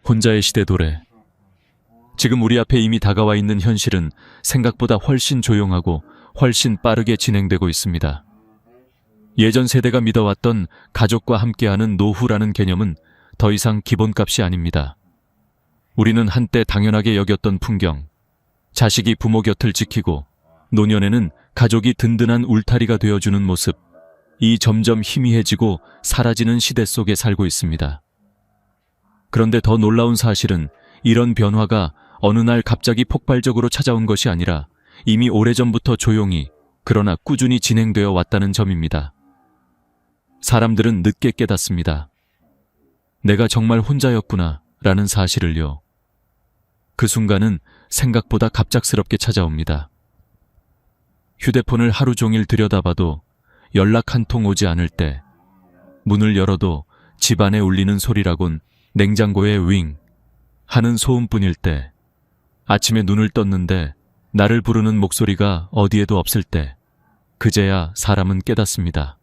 혼자의 시대 도래. 지금 우리 앞에 이미 다가와 있는 현실은 생각보다 훨씬 조용하고 훨씬 빠르게 진행되고 있습니다. 예전 세대가 믿어왔던 가족과 함께하는 노후라는 개념은 더 이상 기본값이 아닙니다. 우리는 한때 당연하게 여겼던 풍경, 자식이 부모 곁을 지키고 노년에는 가족이 든든한 울타리가 되어주는 모습, 이 점점 희미해지고 사라지는 시대 속에 살고 있습니다. 그런데 더 놀라운 사실은 이런 변화가 어느 날 갑자기 폭발적으로 찾아온 것이 아니라 이미 오래전부터 조용히 그러나 꾸준히 진행되어 왔다는 점입니다. 사람들은 늦게 깨닫습니다. 내가 정말 혼자였구나 라는 사실을요. 그 순간은 생각보다 갑작스럽게 찾아옵니다. 휴대폰을 하루 종일 들여다봐도 연락 한 통 오지 않을 때, 문을 열어도 집안에 울리는 소리라곤 냉장고에 윙 하는 소음뿐일 때, 아침에 눈을 떴는데 나를 부르는 목소리가 어디에도 없을 때, 그제야 사람은 깨닫습니다.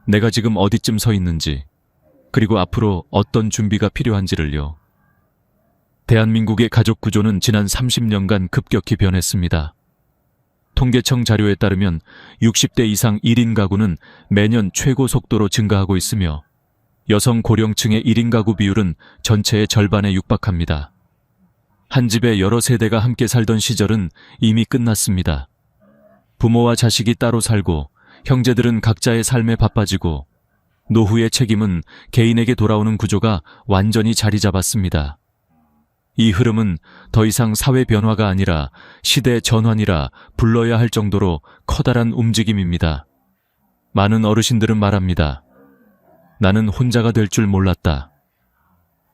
내가 지금 어디쯤 서 있는지, 그리고 앞으로 어떤 준비가 필요한지를요. 대한민국의 가족 구조는 지난 30년간 급격히 변했습니다. 통계청 자료에 따르면 60대 이상 1인 가구는 매년 최고 속도로 증가하고 있으며 여성 고령층의 1인 가구 비율은 전체의 절반에 육박합니다. 한 집에 여러 세대가 함께 살던 시절은 이미 끝났습니다. 부모와 자식이 따로 살고 형제들은 각자의 삶에 바빠지고 노후의 책임은 개인에게 돌아오는 구조가 완전히 자리 잡았습니다. 이 흐름은 더 이상 사회 변화가 아니라 시대 전환이라 불러야 할 정도로 커다란 움직임입니다. 많은 어르신들은 말합니다. 나는 혼자가 될 줄 몰랐다.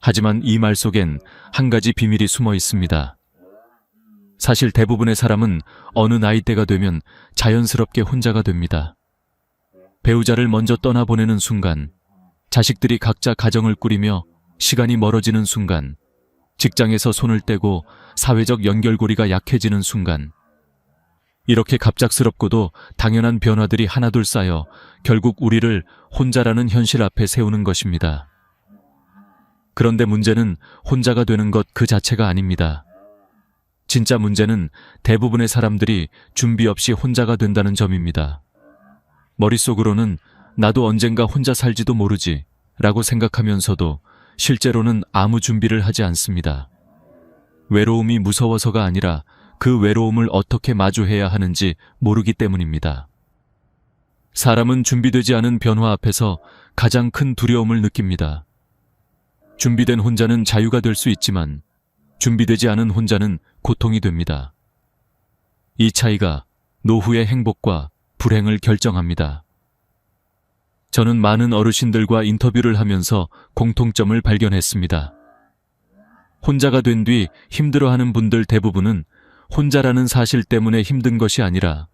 하지만 이 말 속엔 한 가지 비밀이 숨어 있습니다. 사실 대부분의 사람은 어느 나이대가 되면 자연스럽게 혼자가 됩니다. 배우자를 먼저 떠나보내는 순간, 자식들이 각자 가정을 꾸리며 시간이 멀어지는 순간, 직장에서 손을 떼고 사회적 연결고리가 약해지는 순간, 이렇게 갑작스럽고도 당연한 변화들이 하나둘 쌓여 결국 우리를 혼자라는 현실 앞에 세우는 것입니다. 그런데 문제는 혼자가 되는 것 그 자체가 아닙니다. 진짜 문제는 대부분의 사람들이 준비 없이 혼자가 된다는 점입니다. 머릿속으로는 나도 언젠가 혼자 살지도 모르지 라고 생각하면서도 실제로는 아무 준비를 하지 않습니다. 외로움이 무서워서가 아니라 그 외로움을 어떻게 마주해야 하는지 모르기 때문입니다. 사람은 준비되지 않은 변화 앞에서 가장 큰 두려움을 느낍니다. 준비된 혼자는 자유가 될 수 있지만 준비되지 않은 혼자는 고통이 됩니다. 이 차이가 노후의 행복과 불행을 결정합니다. 저는 많은 어르신들과 인터뷰를 하면서 공통점을 발견했습니다. 혼자가 된 뒤 힘들어하는 분들 대부분은 혼자라는 사실 때문에 힘든 것이 아니라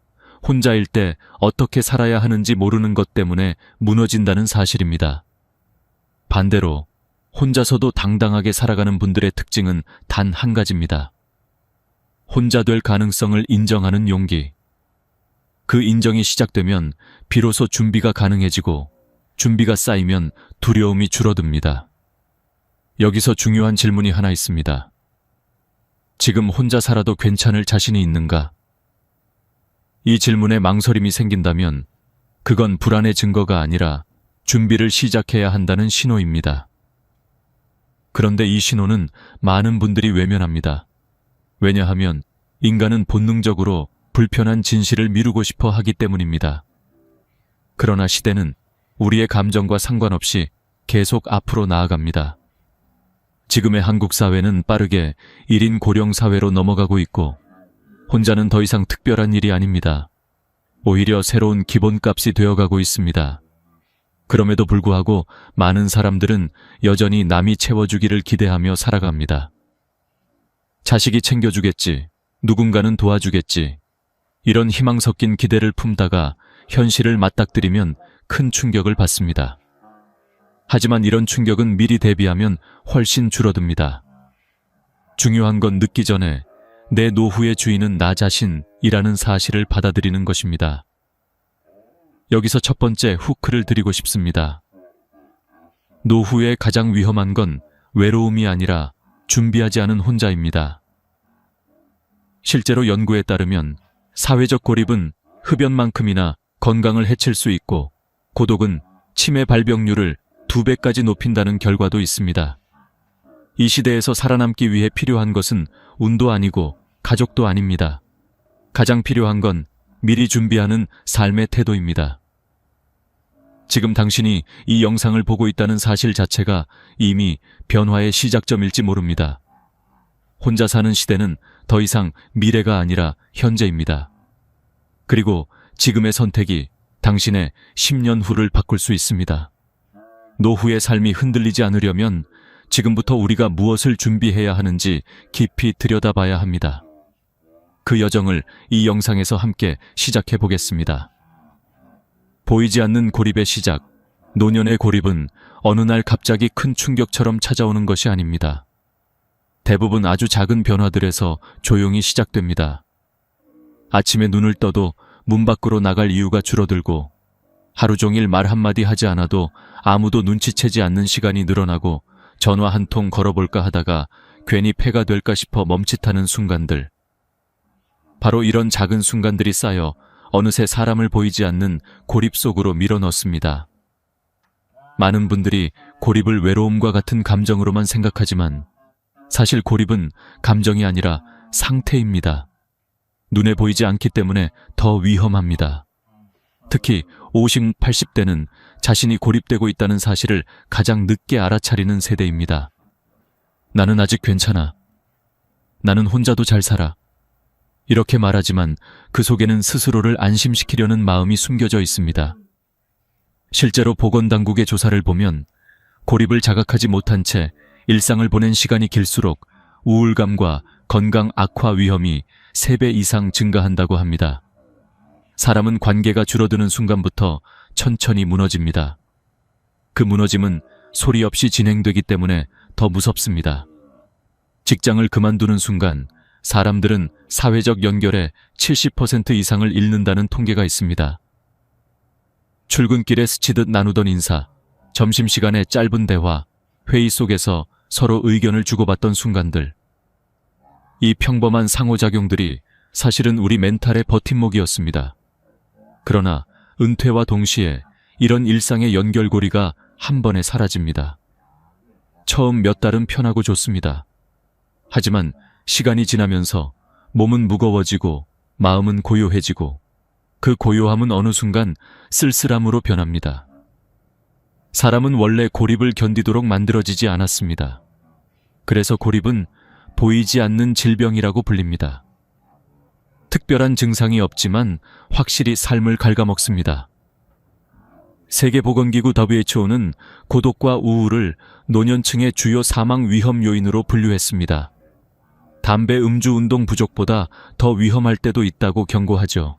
혼자일 때 어떻게 살아야 하는지 모르는 것 때문에 무너진다는 사실입니다. 반대로 혼자서도 당당하게 살아가는 분들의 특징은 단 한 가지입니다. 혼자 될 가능성을 인정하는 용기. 그 인정이 시작되면 비로소 준비가 가능해지고 준비가 쌓이면 두려움이 줄어듭니다. 여기서 중요한 질문이 하나 있습니다. 지금 혼자 살아도 괜찮을 자신이 있는가? 이 질문에 망설임이 생긴다면 그건 불안의 증거가 아니라 준비를 시작해야 한다는 신호입니다. 그런데 이 신호는 많은 분들이 외면합니다. 왜냐하면 인간은 본능적으로 불편한 진실을 미루고 싶어 하기 때문입니다. 그러나 시대는 우리의 감정과 상관없이 계속 앞으로 나아갑니다. 지금의 한국 사회는 빠르게 1인 고령 사회로 넘어가고 있고 혼자는 더 이상 특별한 일이 아닙니다. 오히려 새로운 기본값이 되어가고 있습니다. 그럼에도 불구하고 많은 사람들은 여전히 남이 채워주기를 기대하며 살아갑니다. 자식이 챙겨주겠지, 누군가는 도와주겠지, 이런 희망 섞인 기대를 품다가 현실을 맞닥뜨리면 큰 충격을 받습니다. 하지만 이런 충격은 미리 대비하면 훨씬 줄어듭니다. 중요한 건 늦기 전에 내 노후의 주인은 나 자신이라는 사실을 받아들이는 것입니다. 여기서 첫 번째 후크를 드리고 싶습니다. 노후의 가장 위험한 건 외로움이 아니라 준비하지 않은 혼자입니다. 실제로 연구에 따르면 사회적 고립은 흡연만큼이나 건강을 해칠 수 있고 고독은 치매 발병률을 2배까지 높인다는 결과도 있습니다. 이 시대에서 살아남기 위해 필요한 것은 운도 아니고 가족도 아닙니다. 가장 필요한 건 미리 준비하는 삶의 태도입니다. 지금 당신이 이 영상을 보고 있다는 사실 자체가 이미 변화의 시작점일지 모릅니다. 혼자 사는 시대는 더 이상 미래가 아니라 현재입니다. 그리고 지금의 선택이 당신의 10년 후를 바꿀 수 있습니다. 노후의 삶이 흔들리지 않으려면 지금부터 우리가 무엇을 준비해야 하는지 깊이 들여다봐야 합니다. 그 여정을 이 영상에서 함께 시작해 보겠습니다. 보이지 않는 고립의 시작, 노년의 고립은 어느 날 갑자기 큰 충격처럼 찾아오는 것이 아닙니다. 대부분 아주 작은 변화들에서 조용히 시작됩니다. 아침에 눈을 떠도 문 밖으로 나갈 이유가 줄어들고 하루 종일 말 한마디 하지 않아도 아무도 눈치채지 않는 시간이 늘어나고 전화 한 통 걸어볼까 하다가 괜히 폐가 될까 싶어 멈칫하는 순간들. 바로 이런 작은 순간들이 쌓여 어느새 사람을 보이지 않는 고립 속으로 밀어넣습니다. 많은 분들이 고립을 외로움과 같은 감정으로만 생각하지만 사실 고립은 감정이 아니라 상태입니다. 눈에 보이지 않기 때문에 더 위험합니다. 특히 50, 80대는 자신이 고립되고 있다는 사실을 가장 늦게 알아차리는 세대입니다. 나는 아직 괜찮아. 나는 혼자도 잘 살아. 이렇게 말하지만 그 속에는 스스로를 안심시키려는 마음이 숨겨져 있습니다. 실제로 보건당국의 조사를 보면 고립을 자각하지 못한 채 일상을 보낸 시간이 길수록 우울감과 건강 악화 위험이 3배 이상 증가한다고 합니다. 사람은 관계가 줄어드는 순간부터 천천히 무너집니다. 그 무너짐은 소리 없이 진행되기 때문에 더 무섭습니다. 직장을 그만두는 순간 사람들은 사회적 연결의 70% 이상을 잃는다는 통계가 있습니다. 출근길에 스치듯 나누던 인사, 점심시간에 짧은 대화, 회의 속에서 서로 의견을 주고받던 순간들. 이 평범한 상호작용들이 사실은 우리 멘탈의 버팀목이었습니다. 그러나 은퇴와 동시에 이런 일상의 연결고리가 한 번에 사라집니다. 처음 몇 달은 편하고 좋습니다. 하지만 시간이 지나면서 몸은 무거워지고 마음은 고요해지고 그 고요함은 어느 순간 쓸쓸함으로 변합니다. 사람은 원래 고립을 견디도록 만들어지지 않았습니다. 그래서 고립은 보이지 않는 질병이라고 불립니다. 특별한 증상이 없지만 확실히 삶을 갉아먹습니다. 세계보건기구 WHO는 고독과 우울을 노년층의 주요 사망 위험 요인으로 분류했습니다. 담배 음주 운동 부족보다 더 위험할 때도 있다고 경고하죠.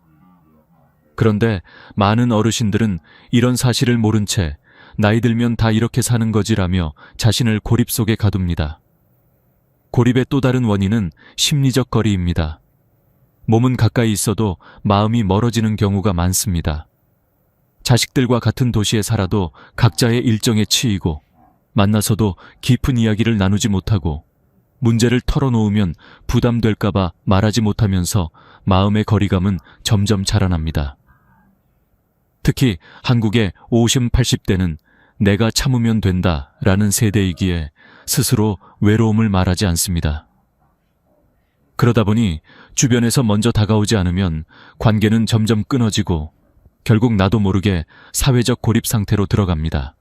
그런데 많은 어르신들은 이런 사실을 모른 채 나이 들면 다 이렇게 사는 거지라며 자신을 고립 속에 가둡니다. 고립의 또 다른 원인은 심리적 거리입니다. 몸은 가까이 있어도 마음이 멀어지는 경우가 많습니다. 자식들과 같은 도시에 살아도 각자의 일정에 치이고 만나서도 깊은 이야기를 나누지 못하고 문제를 털어놓으면 부담될까봐 말하지 못하면서 마음의 거리감은 점점 자라납니다. 특히 한국의 50, 80대는 내가 참으면 된다라는 세대이기에 스스로 외로움을 말하지 않습니다. 그러다 보니 주변에서 먼저 다가오지 않으면 관계는 점점 끊어지고 결국 나도 모르게 사회적 고립 상태로 들어갑니다.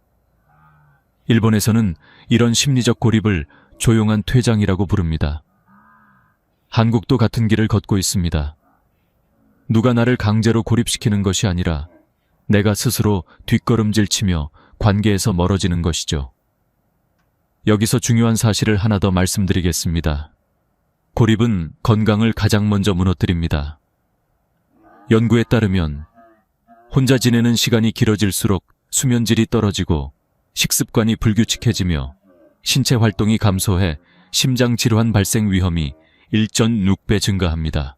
일본에서는 이런 심리적 고립을 조용한 퇴장이라고 부릅니다. 한국도 같은 길을 걷고 있습니다. 누가 나를 강제로 고립시키는 것이 아니라 내가 스스로 뒷걸음질 치며 관계에서 멀어지는 것이죠. 여기서 중요한 사실을 하나 더 말씀드리겠습니다. 고립은 건강을 가장 먼저 무너뜨립니다. 연구에 따르면 혼자 지내는 시간이 길어질수록 수면질이 떨어지고 식습관이 불규칙해지며 신체 활동이 감소해 심장질환 발생 위험이 1.6배 증가합니다.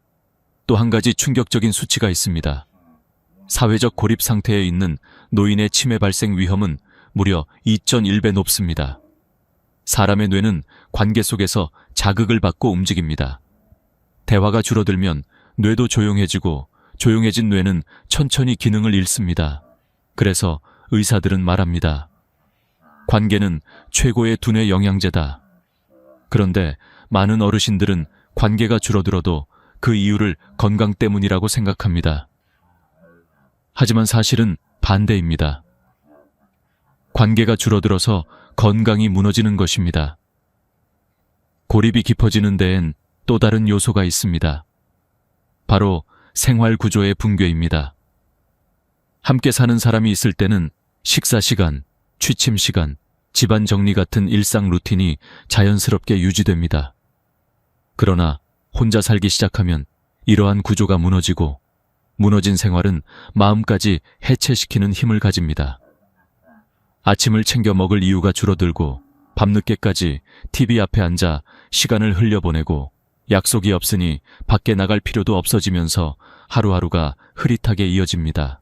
또 한 가지 충격적인 수치가 있습니다. 사회적 고립 상태에 있는 노인의 치매 발생 위험은 무려 2.1배 높습니다. 사람의 뇌는 관계 속에서 자극을 받고 움직입니다. 대화가 줄어들면 뇌도 조용해지고 조용해진 뇌는 천천히 기능을 잃습니다. 그래서 의사들은 말합니다. 관계는 최고의 두뇌 영양제다. 그런데 많은 어르신들은 관계가 줄어들어도 그 이유를 건강 때문이라고 생각합니다. 하지만 사실은 반대입니다. 관계가 줄어들어서 건강이 무너지는 것입니다. 고립이 깊어지는 데엔 또 다른 요소가 있습니다. 바로 생활 구조의 붕괴입니다. 함께 사는 사람이 있을 때는 식사 시간, 취침 시간, 집안 정리 같은 일상 루틴이 자연스럽게 유지됩니다. 그러나 혼자 살기 시작하면 이러한 구조가 무너지고 무너진 생활은 마음까지 해체시키는 힘을 가집니다. 아침을 챙겨 먹을 이유가 줄어들고 밤늦게까지 TV 앞에 앉아 시간을 흘려보내고 약속이 없으니 밖에 나갈 필요도 없어지면서 하루하루가 흐릿하게 이어집니다.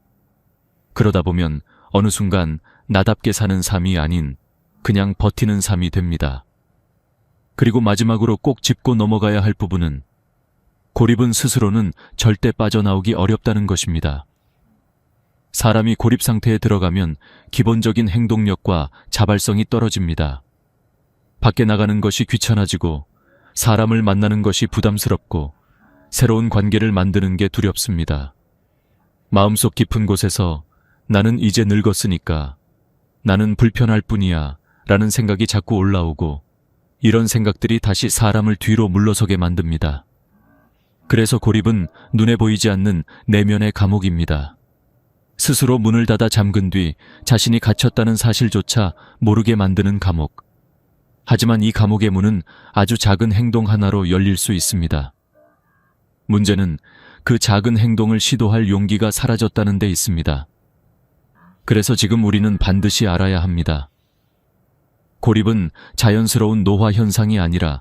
그러다 보면 어느 순간 나답게 사는 삶이 아닌 그냥 버티는 삶이 됩니다. 그리고 마지막으로 꼭 짚고 넘어가야 할 부분은 고립은 스스로는 절대 빠져나오기 어렵다는 것입니다. 사람이 고립 상태에 들어가면 기본적인 행동력과 자발성이 떨어집니다. 밖에 나가는 것이 귀찮아지고 사람을 만나는 것이 부담스럽고 새로운 관계를 만드는 게 두렵습니다. 마음속 깊은 곳에서 나는 이제 늙었으니까, 나는 불편할 뿐이야 라는 생각이 자꾸 올라오고 이런 생각들이 다시 사람을 뒤로 물러서게 만듭니다. 그래서 고립은 눈에 보이지 않는 내면의 감옥입니다. 스스로 문을 닫아 잠근 뒤 자신이 갇혔다는 사실조차 모르게 만드는 감옥. 하지만 이 감옥의 문은 아주 작은 행동 하나로 열릴 수 있습니다. 문제는 그 작은 행동을 시도할 용기가 사라졌다는 데 있습니다. 그래서 지금 우리는 반드시 알아야 합니다. 고립은 자연스러운 노화 현상이 아니라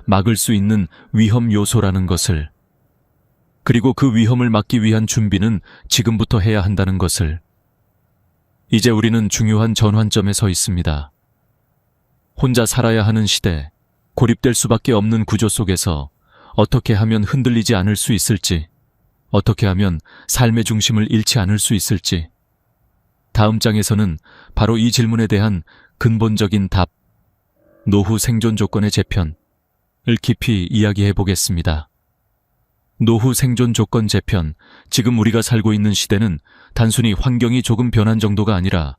막을 수 있는 위험 요소라는 것을, 그리고 그 위험을 막기 위한 준비는 지금부터 해야 한다는 것을. 이제 우리는 중요한 전환점에 서 있습니다. 혼자 살아야 하는 시대, 고립될 수밖에 없는 구조 속에서 어떻게 하면 흔들리지 않을 수 있을지, 어떻게 하면 삶의 중심을 잃지 않을 수 있을지. 다음 장에서는 바로 이 질문에 대한 근본적인 답, 노후 생존 조건의 재편을 깊이 이야기해 보겠습니다. 노후 생존 조건 재편, 지금 우리가 살고 있는 시대는 단순히 환경이 조금 변한 정도가 아니라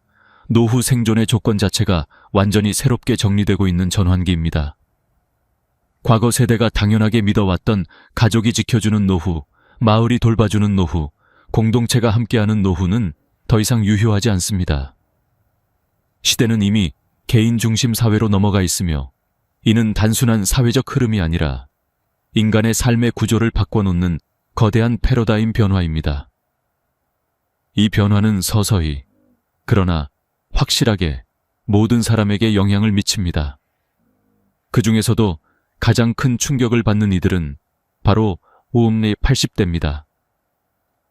노후 생존의 조건 자체가 완전히 새롭게 정리되고 있는 전환기입니다. 과거 세대가 당연하게 믿어왔던 가족이 지켜주는 노후, 마을이 돌봐주는 노후, 공동체가 함께하는 노후는 더 이상 유효하지 않습니다. 시대는 이미 개인 중심 사회로 넘어가 있으며 이는 단순한 사회적 흐름이 아니라 인간의 삶의 구조를 바꿔놓는 거대한 패러다임 변화입니다. 이 변화는 서서히, 그러나 확실하게 모든 사람에게 영향을 미칩니다. 그 중에서도 가장 큰 충격을 받는 이들은 바로 80대입니다.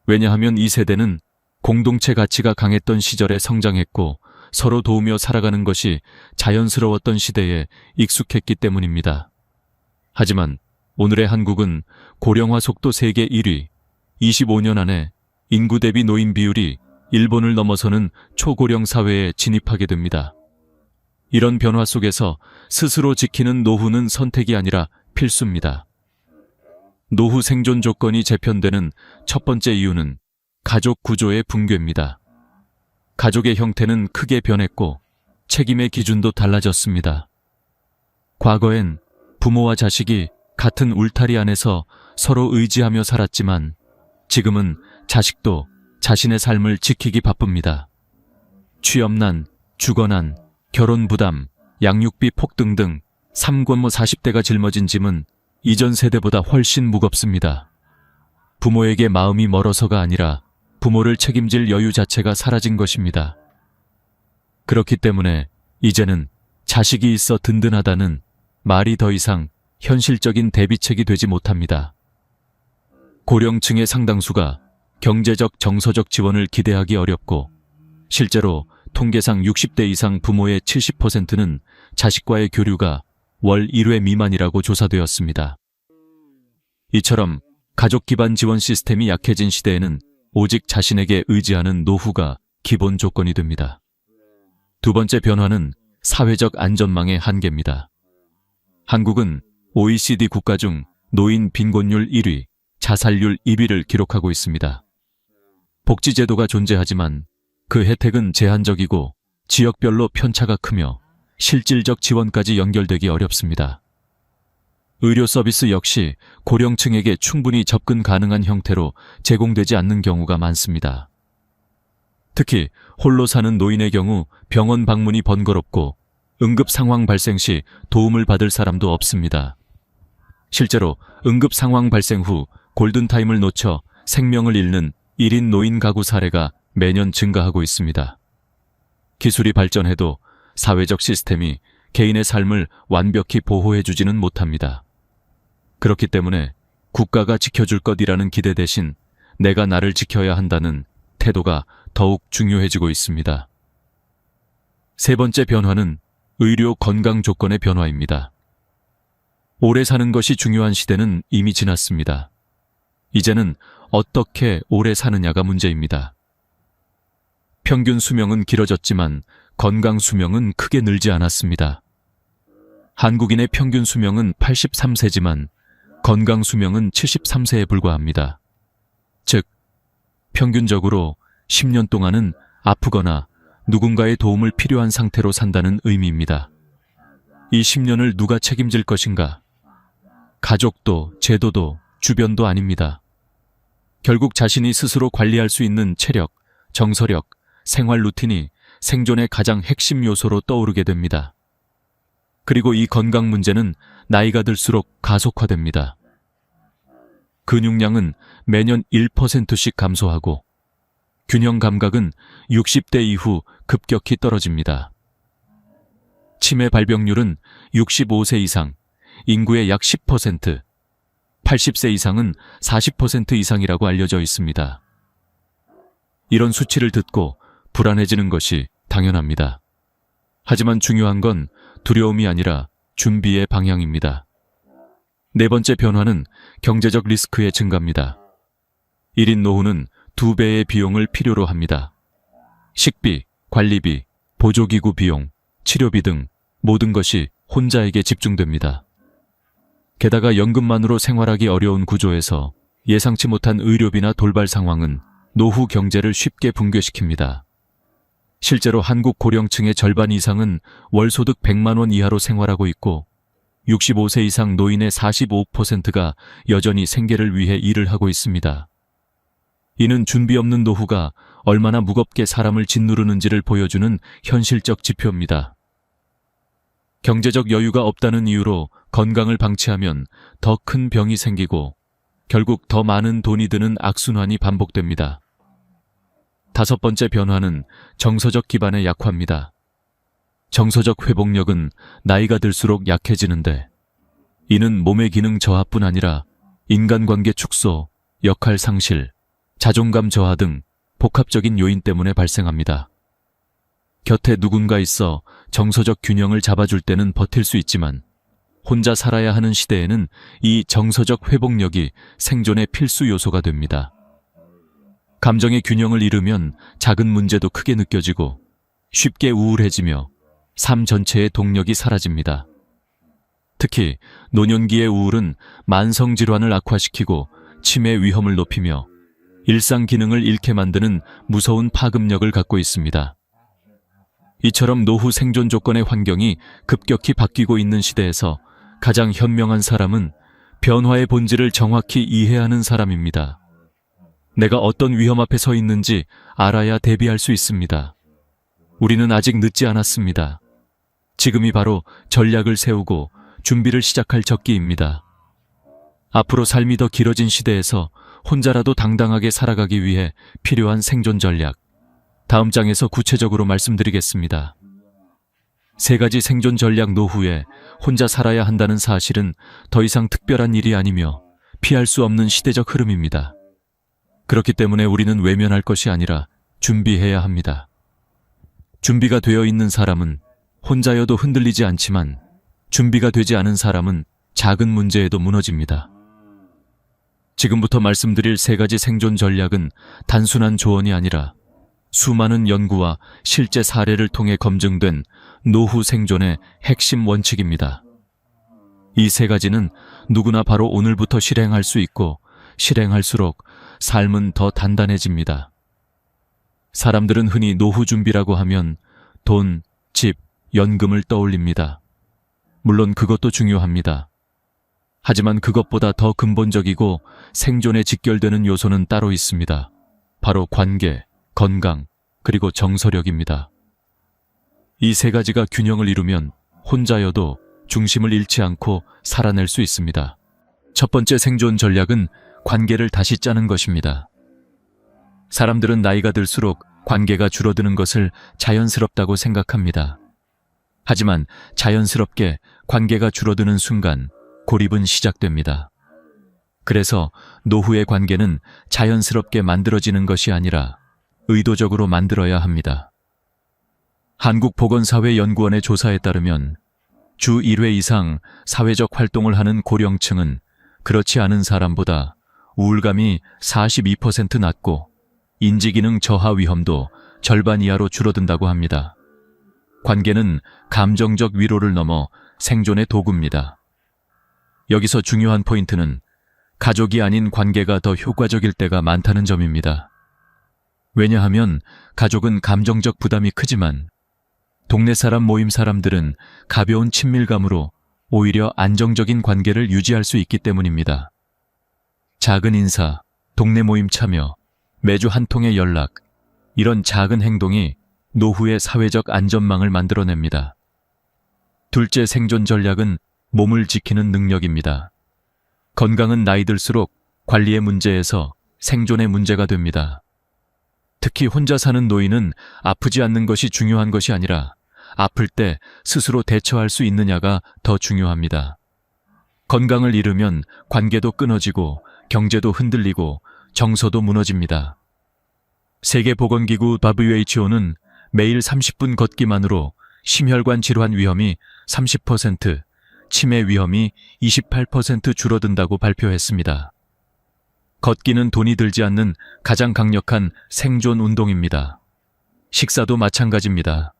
왜냐하면 이 세대는 공동체 가치가 강했던 시절에 성장했고 서로 도우며 살아가는 것이 자연스러웠던 시대에 익숙했기 때문입니다. 하지만 오늘의 한국은 고령화 속도 세계 1위, 25년 안에 인구 대비 노인 비율이 일본을 넘어서는 초고령 사회에 진입하게 됩니다. 이런 변화 속에서 스스로 지키는 노후는 선택이 아니라 필수입니다. 노후 생존 조건이 재편되는 첫 번째 이유는 가족 구조의 붕괴입니다. 가족의 형태는 크게 변했고 책임의 기준도 달라졌습니다. 과거엔 부모와 자식이 같은 울타리 안에서 서로 의지하며 살았지만 지금은 자식도 자신의 삶을 지키기 바쁩니다. 취업난, 주거난, 결혼 부담, 양육비 폭등 등 40대가 짊어진 짐은 이전 세대보다 훨씬 무겁습니다. 부모에게 마음이 멀어서가 아니라 부모를 책임질 여유 자체가 사라진 것입니다. 그렇기 때문에 이제는 자식이 있어 든든하다는 말이 더 이상 현실적인 대비책이 되지 못합니다. 고령층의 상당수가 경제적, 정서적 지원을 기대하기 어렵고 실제로 통계상 60대 이상 부모의 70%는 자식과의 교류가 월 1회 미만이라고 조사되었습니다. 이처럼 가족 기반 지원 시스템이 약해진 시대에는 오직 자신에게 의지하는 노후가 기본 조건이 됩니다. 두 번째 변화는 사회적 안전망의 한계입니다. 한국은 OECD 국가 중 노인 빈곤율 1위, 자살률 2위를 기록하고 있습니다. 복지제도가 존재하지만 그 혜택은 제한적이고 지역별로 편차가 크며 실질적 지원까지 연결되기 어렵습니다. 의료 서비스 역시 고령층에게 충분히 접근 가능한 형태로 제공되지 않는 경우가 많습니다. 특히 홀로 사는 노인의 경우 병원 방문이 번거롭고 응급 상황 발생 시 도움을 받을 사람도 없습니다. 실제로 응급 상황 발생 후 골든타임을 놓쳐 생명을 잃는 1인 노인 가구 사례가 매년 증가하고 있습니다. 기술이 발전해도 사회적 시스템이 개인의 삶을 완벽히 보호해주지는 못합니다. 그렇기 때문에 국가가 지켜줄 것이라는 기대 대신 내가 나를 지켜야 한다는 태도가 더욱 중요해지고 있습니다. 세 번째 변화는 의료 건강 조건의 변화입니다. 오래 사는 것이 중요한 시대는 이미 지났습니다. 이제는 어떻게 오래 사느냐가 문제입니다. 평균 수명은 길어졌지만 건강 수명은 크게 늘지 않았습니다. 한국인의 평균 수명은 83세지만 건강 수명은 73세에 불과합니다. 즉, 평균적으로 10년 동안은 아프거나 누군가의 도움을 필요한 상태로 산다는 의미입니다. 이 10년을 누가 책임질 것인가? 가족도, 제도도, 주변도 아닙니다. 결국 자신이 스스로 관리할 수 있는 체력, 정서력, 생활 루틴이 생존의 가장 핵심 요소로 떠오르게 됩니다. 그리고 이 건강 문제는 나이가 들수록 가속화됩니다. 근육량은 매년 1%씩 감소하고 균형 감각은 60대 이후 급격히 떨어집니다. 치매 발병률은 65세 이상, 인구의 약 10%, 80세 이상은 40% 이상이라고 알려져 있습니다. 이런 수치를 듣고 불안해지는 것이 당연합니다. 하지만 중요한 건 두려움이 아니라 준비의 방향입니다. 네 번째 변화는 경제적 리스크의 증가입니다. 1인 노후는 2배의 비용을 필요로 합니다. 식비, 관리비, 보조기구 비용, 치료비 등 모든 것이 혼자에게 집중됩니다. 게다가 연금만으로 생활하기 어려운 구조에서 예상치 못한 의료비나 돌발 상황은 노후 경제를 쉽게 붕괴시킵니다. 실제로 한국 고령층의 절반 이상은 월소득 100만 원 이하로 생활하고 있고 65세 이상 노인의 45%가 여전히 생계를 위해 일을 하고 있습니다. 이는 준비 없는 노후가 얼마나 무겁게 사람을 짓누르는지를 보여주는 현실적 지표입니다. 경제적 여유가 없다는 이유로 건강을 방치하면 더 큰 병이 생기고 결국 더 많은 돈이 드는 악순환이 반복됩니다. 다섯 번째 변화는 정서적 기반의 약화입니다. 정서적 회복력은 나이가 들수록 약해지는데 이는 몸의 기능 저하뿐 아니라 인간관계 축소, 역할 상실, 자존감 저하 등 복합적인 요인 때문에 발생합니다. 곁에 누군가 있어 정서적 균형을 잡아줄 때는 버틸 수 있지만 혼자 살아야 하는 시대에는 이 정서적 회복력이 생존의 필수 요소가 됩니다. 감정의 균형을 잃으면 작은 문제도 크게 느껴지고 쉽게 우울해지며 삶 전체의 동력이 사라집니다. 특히 노년기의 우울은 만성 질환을 악화시키고 치매 위험을 높이며 일상 기능을 잃게 만드는 무서운 파급력을 갖고 있습니다. 이처럼 노후 생존 조건의 환경이 급격히 바뀌고 있는 시대에서 가장 현명한 사람은 변화의 본질을 정확히 이해하는 사람입니다. 내가 어떤 위험 앞에 서 있는지 알아야 대비할 수 있습니다. 우리는 아직 늦지 않았습니다. 지금이 바로 전략을 세우고 준비를 시작할 적기입니다. 앞으로 삶이 더 길어진 시대에서 혼자라도 당당하게 살아가기 위해 필요한 생존 전략, 다음 장에서 구체적으로 말씀드리겠습니다. 3가지 생존 전략 노후에 혼자 살아야 한다는 사실은 더 이상 특별한 일이 아니며 피할 수 없는 시대적 흐름입니다. 그렇기 때문에 우리는 외면할 것이 아니라 준비해야 합니다. 준비가 되어 있는 사람은 혼자여도 흔들리지 않지만 준비가 되지 않은 사람은 작은 문제에도 무너집니다. 지금부터 말씀드릴 3가지 생존 전략은 단순한 조언이 아니라 수많은 연구와 실제 사례를 통해 검증된 노후 생존의 핵심 원칙입니다. 이 3가지는 누구나 바로 오늘부터 실행할 수 있고 실행할수록 삶은 더 단단해집니다. 사람들은 흔히 노후 준비라고 하면 돈, 집, 연금을 떠올립니다. 물론 그것도 중요합니다. 하지만 그것보다 더 근본적이고 생존에 직결되는 요소는 따로 있습니다. 바로 관계, 건강, 그리고 정서력입니다. 이 3가지가 균형을 이루면 혼자여도 중심을 잃지 않고 살아낼 수 있습니다. 첫 번째 생존 전략은 관계를 다시 짜는 것입니다. 사람들은 나이가 들수록 관계가 줄어드는 것을 자연스럽다고 생각합니다. 하지만 자연스럽게 관계가 줄어드는 순간 고립은 시작됩니다. 그래서 노후의 관계는 자연스럽게 만들어지는 것이 아니라 의도적으로 만들어야 합니다. 한국보건사회연구원의 조사에 따르면 주 1회 이상 사회적 활동을 하는 고령층은 그렇지 않은 사람보다 우울감이 42% 낮고 인지기능 저하 위험도 절반 이하로 줄어든다고 합니다. 관계는 감정적 위로를 넘어 생존의 도구입니다. 여기서 중요한 포인트는 가족이 아닌 관계가 더 효과적일 때가 많다는 점입니다. 왜냐하면 가족은 감정적 부담이 크지만 동네 사람 모임 사람들은 가벼운 친밀감으로 오히려 안정적인 관계를 유지할 수 있기 때문입니다. 작은 인사, 동네 모임 참여, 매주 한 통의 연락, 이런 작은 행동이 노후의 사회적 안전망을 만들어냅니다. 둘째 생존 전략은 몸을 지키는 능력입니다. 건강은 나이 들수록 관리의 문제에서 생존의 문제가 됩니다. 특히 혼자 사는 노인은 아프지 않는 것이 중요한 것이 아니라 아플 때 스스로 대처할 수 있느냐가 더 중요합니다. 건강을 잃으면 관계도 끊어지고 경제도 흔들리고 정서도 무너집니다. 세계보건기구 WHO는 매일 30분 걷기만으로 심혈관 질환 위험이 30%, 치매 위험이 28% 줄어든다고 발표했습니다. 걷기는 돈이 들지 않는 가장 강력한 생존 운동입니다. 식사도 마찬가지입니다.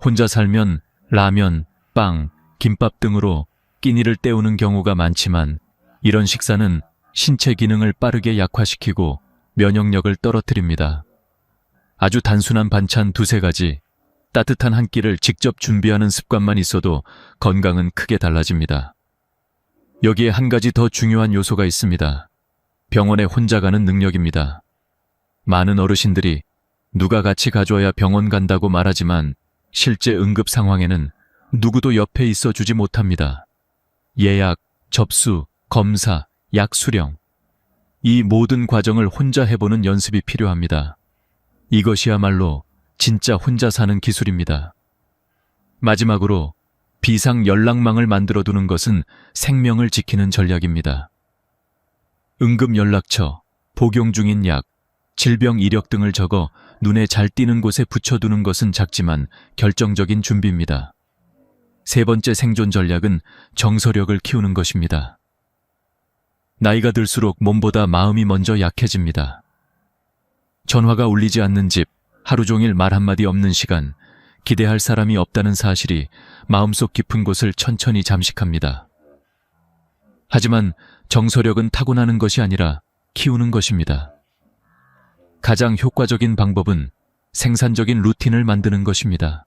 혼자 살면 라면, 빵, 김밥 등으로 끼니를 때우는 경우가 많지만 이런 식사는 신체 기능을 빠르게 약화시키고 면역력을 떨어뜨립니다. 아주 단순한 반찬 2-3가지, 따뜻한 한 끼를 직접 준비하는 습관만 있어도 건강은 크게 달라집니다. 여기에 한 가지 더 중요한 요소가 있습니다. 병원에 혼자 가는 능력입니다. 많은 어르신들이 누가 같이 가줘야 병원 간다고 말하지만 실제 응급 상황에는 누구도 옆에 있어 주지 못합니다. 예약, 접수, 검사, 약 수령. 이 모든 과정을 혼자 해보는 연습이 필요합니다. 이것이야말로 진짜 혼자 사는 기술입니다. 마지막으로 비상 연락망을 만들어 두는 것은 생명을 지키는 전략입니다. 응급 연락처, 복용 중인 약, 질병 이력 등을 적어 눈에 잘 띄는 곳에 붙여두는 것은 작지만 결정적인 준비입니다. 3번째 생존 전략은 정서력을 키우는 것입니다. 나이가 들수록 몸보다 마음이 먼저 약해집니다. 전화가 울리지 않는 집, 하루 종일 말 한마디 없는 시간, 기대할 사람이 없다는 사실이 마음속 깊은 곳을 천천히 잠식합니다. 하지만 정서력은 타고나는 것이 아니라 키우는 것입니다. 가장 효과적인 방법은 생산적인 루틴을 만드는 것입니다.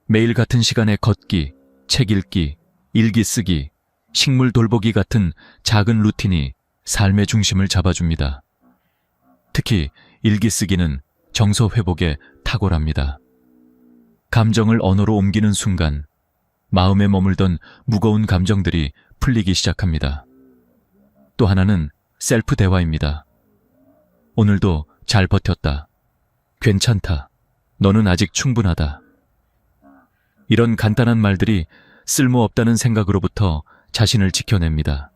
매일 같은 시간에 걷기, 책 읽기, 일기 쓰기, 식물 돌보기 같은 작은 루틴이 삶의 중심을 잡아줍니다. 특히 일기 쓰기는 정서 회복에 탁월합니다. 감정을 언어로 옮기는 순간 마음에 머물던 무거운 감정들이 풀리기 시작합니다. 또 하나는 셀프 대화입니다. 오늘도 잘 버텼다. 괜찮다. 너는 아직 충분하다. 이런 간단한 말들이 쓸모없다는 생각으로부터 자신을 지켜냅니다.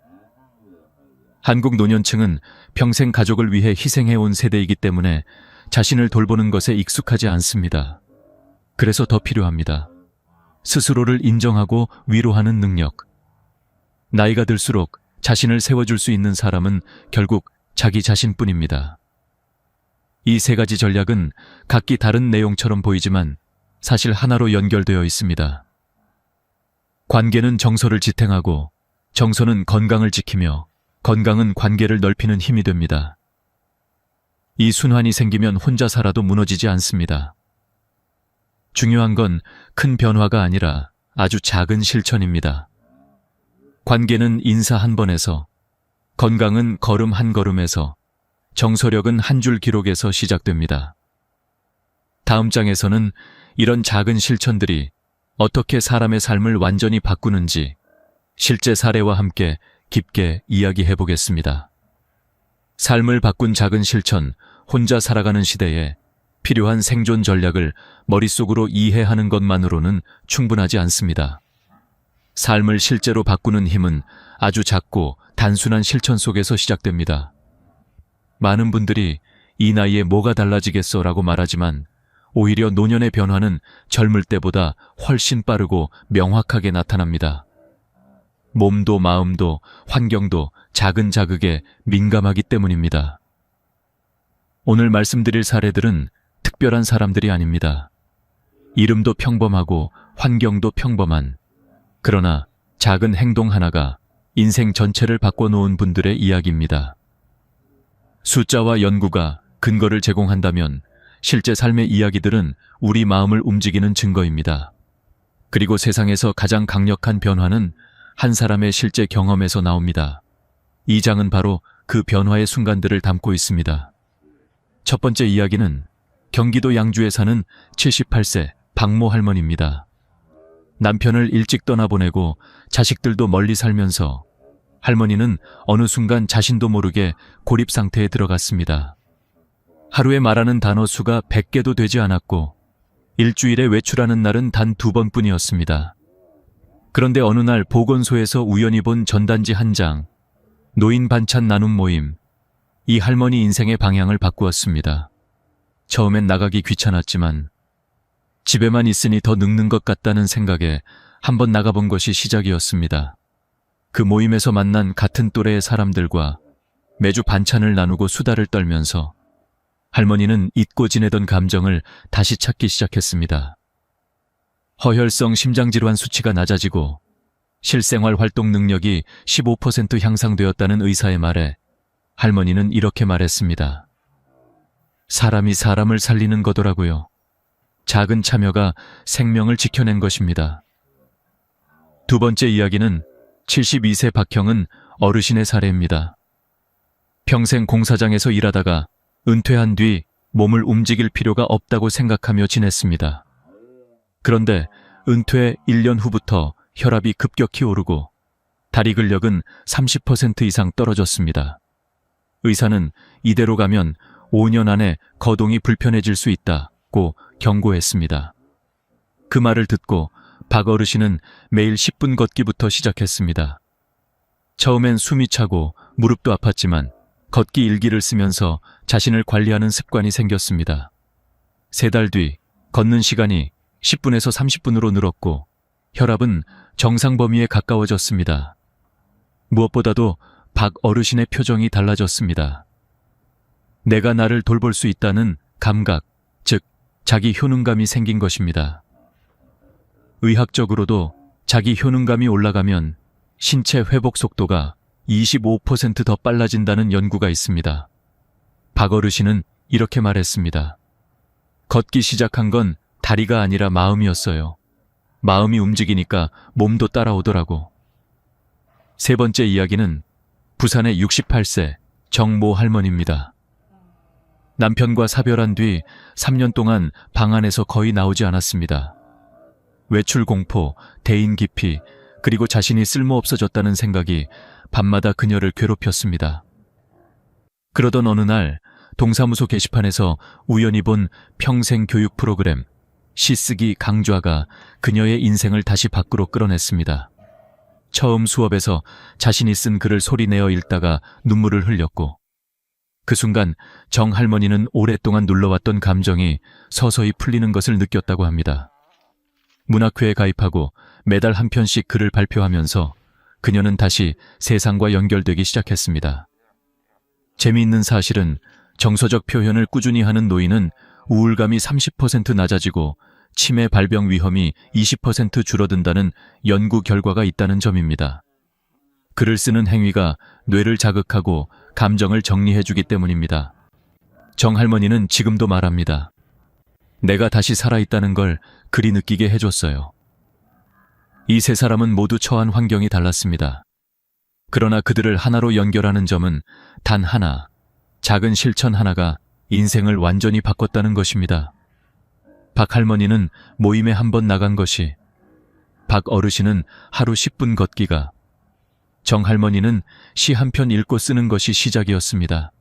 한국 노년층은 평생 가족을 위해 희생해온 세대이기 때문에 자신을 돌보는 것에 익숙하지 않습니다. 그래서 더 필요합니다. 스스로를 인정하고 위로하는 능력. 나이가 들수록 자신을 세워줄 수 있는 사람은 결국 자기 자신뿐입니다. 이 세 가지 전략은 각기 다른 내용처럼 보이지만 사실 하나로 연결되어 있습니다. 관계는 정서를 지탱하고 정서는 건강을 지키며 건강은 관계를 넓히는 힘이 됩니다. 이 순환이 생기면 혼자 살아도 무너지지 않습니다. 중요한 건 큰 변화가 아니라 아주 작은 실천입니다. 관계는 인사 한 번에서, 건강은 걸음 한 걸음에서, 정서력은 한 줄 기록에서 시작됩니다. 다음 장에서는 이런 작은 실천들이 어떻게 사람의 삶을 완전히 바꾸는지 실제 사례와 함께 깊게 이야기해 보겠습니다. 삶을 바꾼 작은 실천, 혼자 살아가는 시대에 필요한 생존 전략을 머릿속으로 이해하는 것만으로는 충분하지 않습니다. 삶을 실제로 바꾸는 힘은 아주 작고 단순한 실천 속에서 시작됩니다. 많은 분들이 이 나이에 뭐가 달라지겠어 라고 말하지만 오히려 노년의 변화는 젊을 때보다 훨씬 빠르고 명확하게 나타납니다. 몸도 마음도 환경도 작은 자극에 민감하기 때문입니다. 오늘 말씀드릴 사례들은 특별한 사람들이 아닙니다. 이름도 평범하고 환경도 평범한, 그러나 작은 행동 하나가 인생 전체를 바꿔놓은 분들의 이야기입니다. 숫자와 연구가 근거를 제공한다면 실제 삶의 이야기들은 우리 마음을 움직이는 증거입니다. 그리고 세상에서 가장 강력한 변화는 한 사람의 실제 경험에서 나옵니다. 이 장은 바로 그 변화의 순간들을 담고 있습니다. 첫 번째 이야기는 경기도 양주에 사는 78세 박모 할머니입니다. 남편을 일찍 떠나보내고 자식들도 멀리 살면서 할머니는 어느 순간 자신도 모르게 고립 상태에 들어갔습니다. 하루에 말하는 단어 수가 100개도 되지 않았고 일주일에 외출하는 날은 단 2번뿐이었습니다. 그런데 어느 날 보건소에서 우연히 본 전단지 한 장, 노인 반찬 나눔 모임, 이 할머니 인생의 방향을 바꾸었습니다. 처음엔 나가기 귀찮았지만 집에만 있으니 더 늙는 것 같다는 생각에 한번 나가본 것이 시작이었습니다. 그 모임에서 만난 같은 또래의 사람들과 매주 반찬을 나누고 수다를 떨면서 할머니는 잊고 지내던 감정을 다시 찾기 시작했습니다. 허혈성 심장질환 수치가 낮아지고 실생활 활동 능력이 15% 향상되었다는 의사의 말에 할머니는 이렇게 말했습니다. 사람이 사람을 살리는 거더라고요. 작은 참여가 생명을 지켜낸 것입니다. 두 번째 이야기는 72세 박형은 어르신의 사례입니다. 평생 공사장에서 일하다가 은퇴한 뒤 몸을 움직일 필요가 없다고 생각하며 지냈습니다. 그런데 은퇴 1년 후부터 혈압이 급격히 오르고 다리 근력은 30% 이상 떨어졌습니다. 의사는 이대로 가면 5년 안에 거동이 불편해질 수 있다고 경고했습니다. 그 말을 듣고 박 어르신은 매일 10분 걷기부터 시작했습니다. 처음엔 숨이 차고 무릎도 아팠지만 걷기 일기를 쓰면서 자신을 관리하는 습관이 생겼습니다. 3달 뒤 걷는 시간이 10분에서 30분으로 늘었고 혈압은 정상 범위에 가까워졌습니다. 무엇보다도 박 어르신의 표정이 달라졌습니다. 내가 나를 돌볼 수 있다는 감각, 즉 자기 효능감이 생긴 것입니다. 의학적으로도 자기 효능감이 올라가면 신체 회복 속도가 25% 더 빨라진다는 연구가 있습니다. 박 어르신은 이렇게 말했습니다. 걷기 시작한 건 다리가 아니라 마음이었어요. 마음이 움직이니까 몸도 따라오더라고. 세 번째 이야기는 부산의 68세 정모 할머니입니다. 남편과 사별한 뒤 3년 동안 방 안에서 거의 나오지 않았습니다. 외출 공포, 대인 기피, 그리고 자신이 쓸모없어졌다는 생각이 밤마다 그녀를 괴롭혔습니다. 그러던 어느 날 동사무소 게시판에서 우연히 본 평생 교육 프로그램 시쓰기 강좌가 그녀의 인생을 다시 밖으로 끌어냈습니다. 처음 수업에서 자신이 쓴 글을 소리내어 읽다가 눈물을 흘렸고 그 순간 정 할머니는 오랫동안 눌러왔던 감정이 서서히 풀리는 것을 느꼈다고 합니다. 문학회에 가입하고 매달 한 편씩 글을 발표하면서 그녀는 다시 세상과 연결되기 시작했습니다. 재미있는 사실은 정서적 표현을 꾸준히 하는 노인은 우울감이 30% 낮아지고 치매 발병 위험이 20% 줄어든다는 연구 결과가 있다는 점입니다. 글을 쓰는 행위가 뇌를 자극하고 감정을 정리해주기 때문입니다. 정 할머니는 지금도 말합니다. 내가 다시 살아있다는 걸 글이 느끼게 해줬어요. 이 세 사람은 모두 처한 환경이 달랐습니다. 그러나 그들을 하나로 연결하는 점은 단 하나, 작은 실천 하나가 인생을 완전히 바꿨다는 것입니다. 박 할머니는 모임에 한 번 나간 것이, 박 어르신은 하루 10분 걷기가, 정 할머니는 시 한 편 읽고 쓰는 것이 시작이었습니다.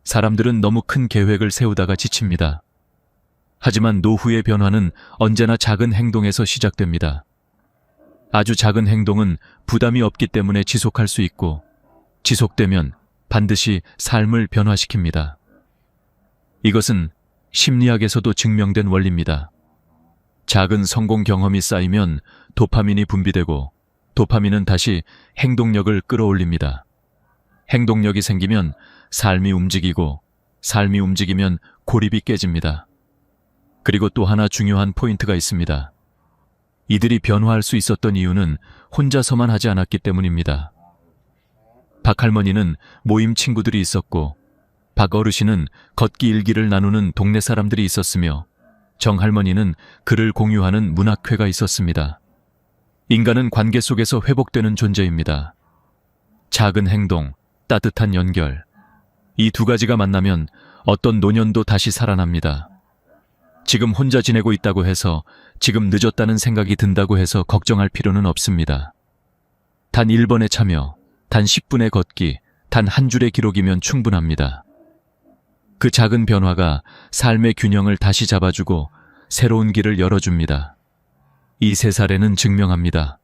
사람들은 너무 큰 계획을 세우다가 지칩니다. 하지만 노후의 변화는 언제나 작은 행동에서 시작됩니다. 아주 작은 행동은 부담이 없기 때문에 지속할 수 있고, 지속되면 반드시 삶을 변화시킵니다. 이것은 심리학에서도 증명된 원리입니다. 작은 성공 경험이 쌓이면 도파민이 분비되고, 도파민은 다시 행동력을 끌어올립니다. 행동력이 생기면 삶이 움직이고, 삶이 움직이면 고립이 깨집니다. 그리고 또 하나 중요한 포인트가 있습니다. 이들이 변화할 수 있었던 이유는 혼자서만 하지 않았기 때문입니다. 박 할머니는 모임 친구들이 있었고, 박 어르신은 걷기 일기를 나누는 동네 사람들이 있었으며, 정 할머니는 글을 공유하는 문학회가 있었습니다. 인간은 관계 속에서 회복되는 존재입니다. 작은 행동, 따뜻한 연결. 이 두 가지가 만나면 어떤 노년도 다시 살아납니다. 지금 혼자 지내고 있다고 해서, 지금 늦었다는 생각이 든다고 해서 걱정할 필요는 없습니다. 단 1번의 참여, 단 10분의 걷기, 단 한 줄의 기록이면 충분합니다. 그 작은 변화가 삶의 균형을 다시 잡아주고 새로운 길을 열어줍니다. 이 세 사례는 증명합니다.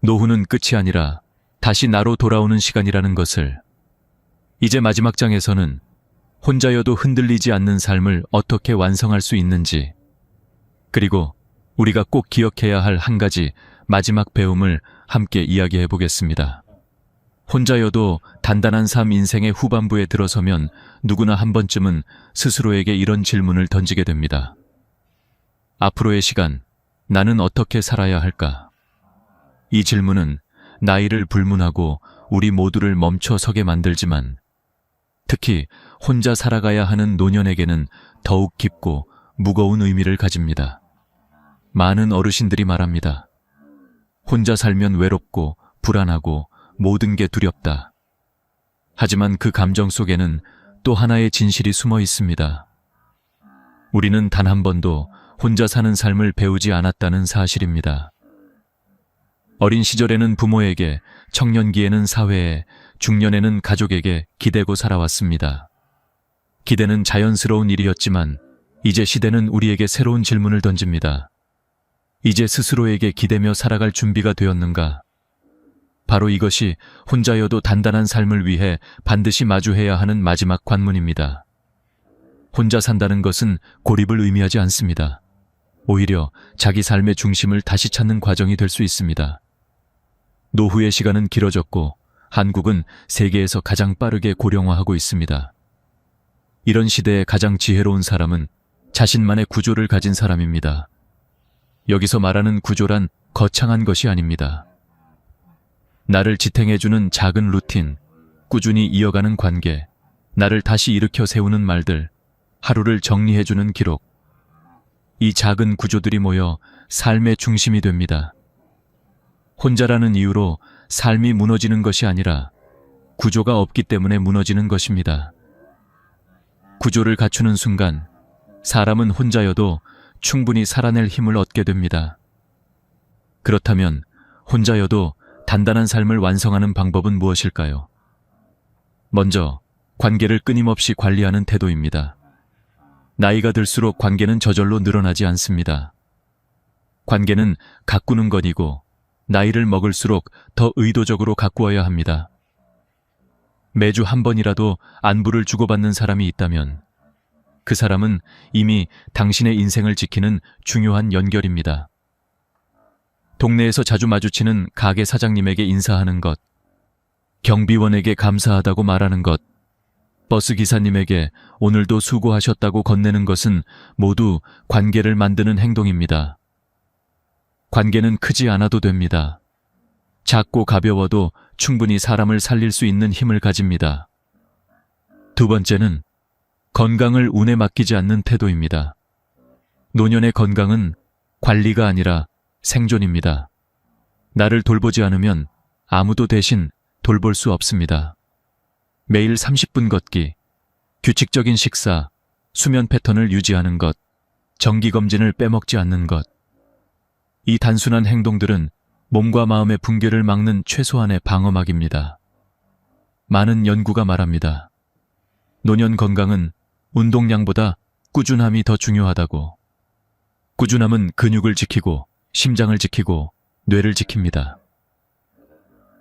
노후는 끝이 아니라 다시 나로 돌아오는 시간이라는 것을. 이제 마지막 장에서는 혼자여도 흔들리지 않는 삶을 어떻게 완성할 수 있는지, 그리고 우리가 꼭 기억해야 할 한 가지 마지막 배움을 함께 이야기해 보겠습니다. 혼자여도 단단한 삶 인생의 후반부에 들어서면 누구나 한 번쯤은 스스로에게 이런 질문을 던지게 됩니다. 앞으로의 시간, 나는 어떻게 살아야 할까? 이 질문은 나이를 불문하고 우리 모두를 멈춰 서게 만들지만, 특히 혼자 살아가야 하는 노년에게는 더욱 깊고 무거운 의미를 가집니다. 많은 어르신들이 말합니다. 혼자 살면 외롭고 불안하고 모든 게 두렵다. 하지만 그 감정 속에는 또 하나의 진실이 숨어 있습니다. 우리는 단 한 번도 혼자 사는 삶을 배우지 않았다는 사실입니다. 어린 시절에는 부모에게, 청년기에는 사회에, 중년에는 가족에게 기대고 살아왔습니다. 기대는 자연스러운 일이었지만 이제 시대는 우리에게 새로운 질문을 던집니다. 이제 스스로에게 기대며 살아갈 준비가 되었는가? 바로 이것이 혼자여도 단단한 삶을 위해 반드시 마주해야 하는 마지막 관문입니다. 혼자 산다는 것은 고립을 의미하지 않습니다. 오히려 자기 삶의 중심을 다시 찾는 과정이 될 수 있습니다. 노후의 시간은 길어졌고 한국은 세계에서 가장 빠르게 고령화하고 있습니다. 이런 시대에 가장 지혜로운 사람은 자신만의 구조를 가진 사람입니다. 여기서 말하는 구조란 거창한 것이 아닙니다. 나를 지탱해주는 작은 루틴, 꾸준히 이어가는 관계, 나를 다시 일으켜 세우는 말들, 하루를 정리해주는 기록. 이 작은 구조들이 모여 삶의 중심이 됩니다. 혼자라는 이유로 삶이 무너지는 것이 아니라 구조가 없기 때문에 무너지는 것입니다. 구조를 갖추는 순간 사람은 혼자여도 충분히 살아낼 힘을 얻게 됩니다. 그렇다면 혼자여도 단단한 삶을 완성하는 방법은 무엇일까요? 먼저 관계를 끊임없이 관리하는 태도입니다. 나이가 들수록 관계는 저절로 늘어나지 않습니다. 관계는 가꾸는 것이고 나이를 먹을수록 더 의도적으로 가꾸어야 합니다. 매주 한 번이라도 안부를 주고받는 사람이 있다면 그 사람은 이미 당신의 인생을 지키는 중요한 연결입니다. 동네에서 자주 마주치는 가게 사장님에게 인사하는 것, 경비원에게 감사하다고 말하는 것, 버스 기사님에게 오늘도 수고하셨다고 건네는 것은 모두 관계를 만드는 행동입니다. 관계는 크지 않아도 됩니다. 작고 가벼워도 충분히 사람을 살릴 수 있는 힘을 가집니다. 두 번째는 건강을 운에 맡기지 않는 태도입니다. 노년의 건강은 관리가 아니라 생존입니다. 나를 돌보지 않으면 아무도 대신 돌볼 수 없습니다. 매일 30분 걷기, 규칙적인 식사, 수면 패턴을 유지하는 것, 정기검진을 빼먹지 않는 것. 이 단순한 행동들은 몸과 마음의 붕괴를 막는 최소한의 방어막입니다. 많은 연구가 말합니다. 노년 건강은 운동량보다 꾸준함이 더 중요하다고. 꾸준함은 근육을 지키고 심장을 지키고 뇌를 지킵니다.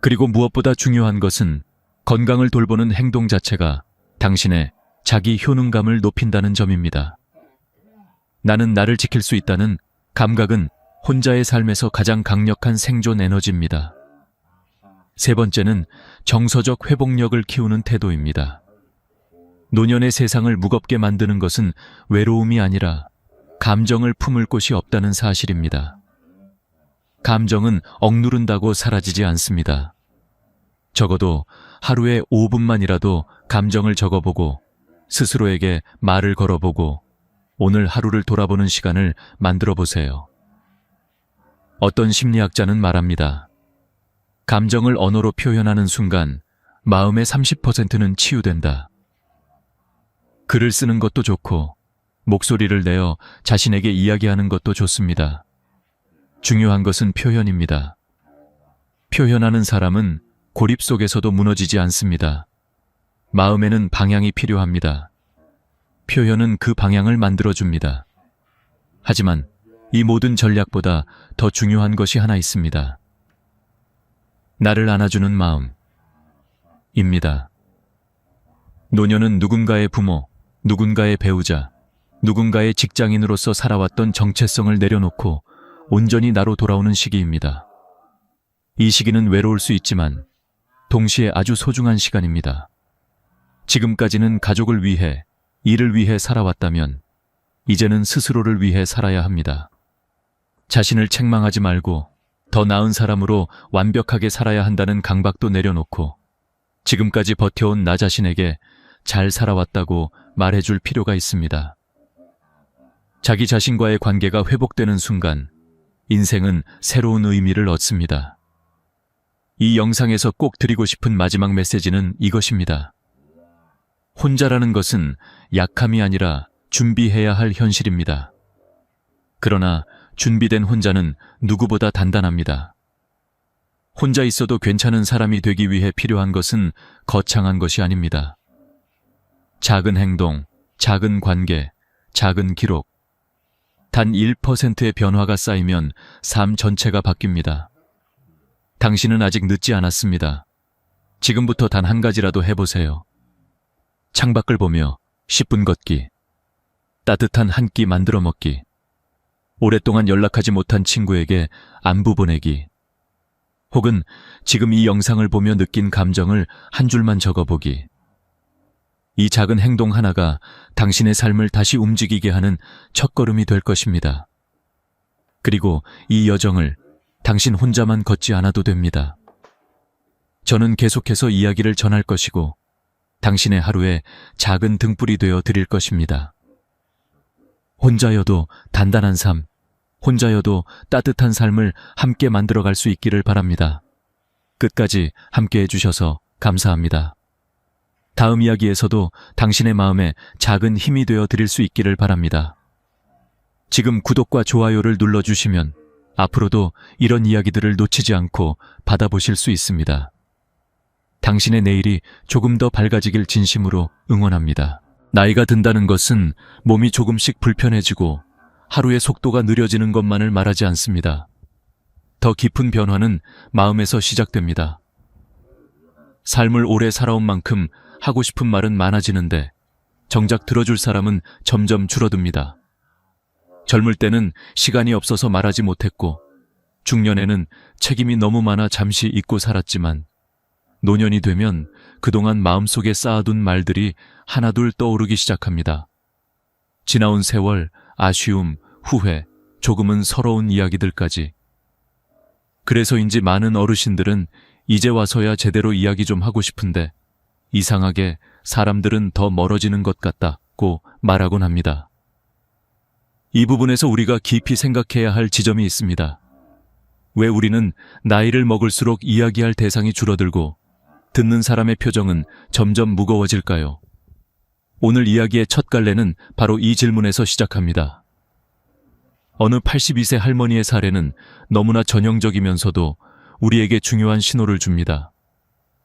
그리고 무엇보다 중요한 것은 건강을 돌보는 행동 자체가 당신의 자기 효능감을 높인다는 점입니다. 나는 나를 지킬 수 있다는 감각은 혼자의 삶에서 가장 강력한 생존 에너지입니다. 세 번째는 정서적 회복력을 키우는 태도입니다. 노년의 세상을 무겁게 만드는 것은 외로움이 아니라 감정을 품을 곳이 없다는 사실입니다. 감정은 억누른다고 사라지지 않습니다. 적어도 하루에 5분만이라도 감정을 적어보고 스스로에게 말을 걸어보고 오늘 하루를 돌아보는 시간을 만들어 보세요. 어떤 심리학자는 말합니다. 감정을 언어로 표현하는 순간 마음의 30%는 치유된다. 글을 쓰는 것도 좋고 목소리를 내어 자신에게 이야기하는 것도 좋습니다. 중요한 것은 표현입니다. 표현하는 사람은 고립 속에서도 무너지지 않습니다. 마음에는 방향이 필요합니다. 표현은 그 방향을 만들어줍니다. 하지만 이 모든 전략보다 더 중요한 것이 하나 있습니다. 나를 안아주는 마음입니다. 노년은 누군가의 부모, 누군가의 배우자, 누군가의 직장인으로서 살아왔던 정체성을 내려놓고 온전히 나로 돌아오는 시기입니다. 이 시기는 외로울 수 있지만 동시에 아주 소중한 시간입니다. 지금까지는 가족을 위해, 일을 위해 살아왔다면 이제는 스스로를 위해 살아야 합니다. 자신을 책망하지 말고 더 나은 사람으로 완벽하게 살아야 한다는 강박도 내려놓고 지금까지 버텨온 나 자신에게 잘 살아왔다고 말해줄 필요가 있습니다. 자기 자신과의 관계가 회복되는 순간 인생은 새로운 의미를 얻습니다. 이 영상에서 꼭 드리고 싶은 마지막 메시지는 이것입니다. 혼자라는 것은 약함이 아니라 준비해야 할 현실입니다. 그러나 준비된 혼자는 누구보다 단단합니다. 혼자 있어도 괜찮은 사람이 되기 위해 필요한 것은 거창한 것이 아닙니다. 작은 행동, 작은 관계, 작은 기록. 단 1%의 변화가 쌓이면 삶 전체가 바뀝니다. 당신은 아직 늦지 않았습니다. 지금부터 단 한 가지라도 해보세요. 창밖을 보며 10분 걷기, 따뜻한 한 끼 만들어 먹기, 오랫동안 연락하지 못한 친구에게 안부 보내기, 혹은 지금 이 영상을 보며 느낀 감정을 한 줄만 적어보기. 이 작은 행동 하나가 당신의 삶을 다시 움직이게 하는 첫걸음이 될 것입니다. 그리고 이 여정을 당신 혼자만 걷지 않아도 됩니다. 저는 계속해서 이야기를 전할 것이고 당신의 하루에 작은 등불이 되어 드릴 것입니다. 혼자여도 단단한 삶, 혼자여도 따뜻한 삶을 함께 만들어갈 수 있기를 바랍니다. 끝까지 함께 해주셔서 감사합니다. 다음 이야기에서도 당신의 마음에 작은 힘이 되어 드릴 수 있기를 바랍니다. 지금 구독과 좋아요를 눌러주시면 앞으로도 이런 이야기들을 놓치지 않고 받아보실 수 있습니다. 당신의 내일이 조금 더 밝아지길 진심으로 응원합니다. 나이가 든다는 것은 몸이 조금씩 불편해지고 하루의 속도가 느려지는 것만을 말하지 않습니다. 더 깊은 변화는 마음에서 시작됩니다. 삶을 오래 살아온 만큼 하고 싶은 말은 많아지는데 정작 들어줄 사람은 점점 줄어듭니다. 젊을 때는 시간이 없어서 말하지 못했고 중년에는 책임이 너무 많아 잠시 잊고 살았지만 노년이 되면 그동안 마음속에 쌓아둔 말들이 하나둘 떠오르기 시작합니다. 지나온 세월, 아쉬움, 후회, 조금은 서러운 이야기들까지. 그래서인지 많은 어르신들은 이제 와서야 제대로 이야기 좀 하고 싶은데 이상하게 사람들은 더 멀어지는 것 같다고 말하곤 합니다. 이 부분에서 우리가 깊이 생각해야 할 지점이 있습니다. 왜 우리는 나이를 먹을수록 이야기할 대상이 줄어들고 듣는 사람의 표정은 점점 무거워질까요? 오늘 이야기의 첫 갈래는 바로 이 질문에서 시작합니다. 어느 82세 할머니의 사례는 너무나 전형적이면서도 우리에게 중요한 신호를 줍니다.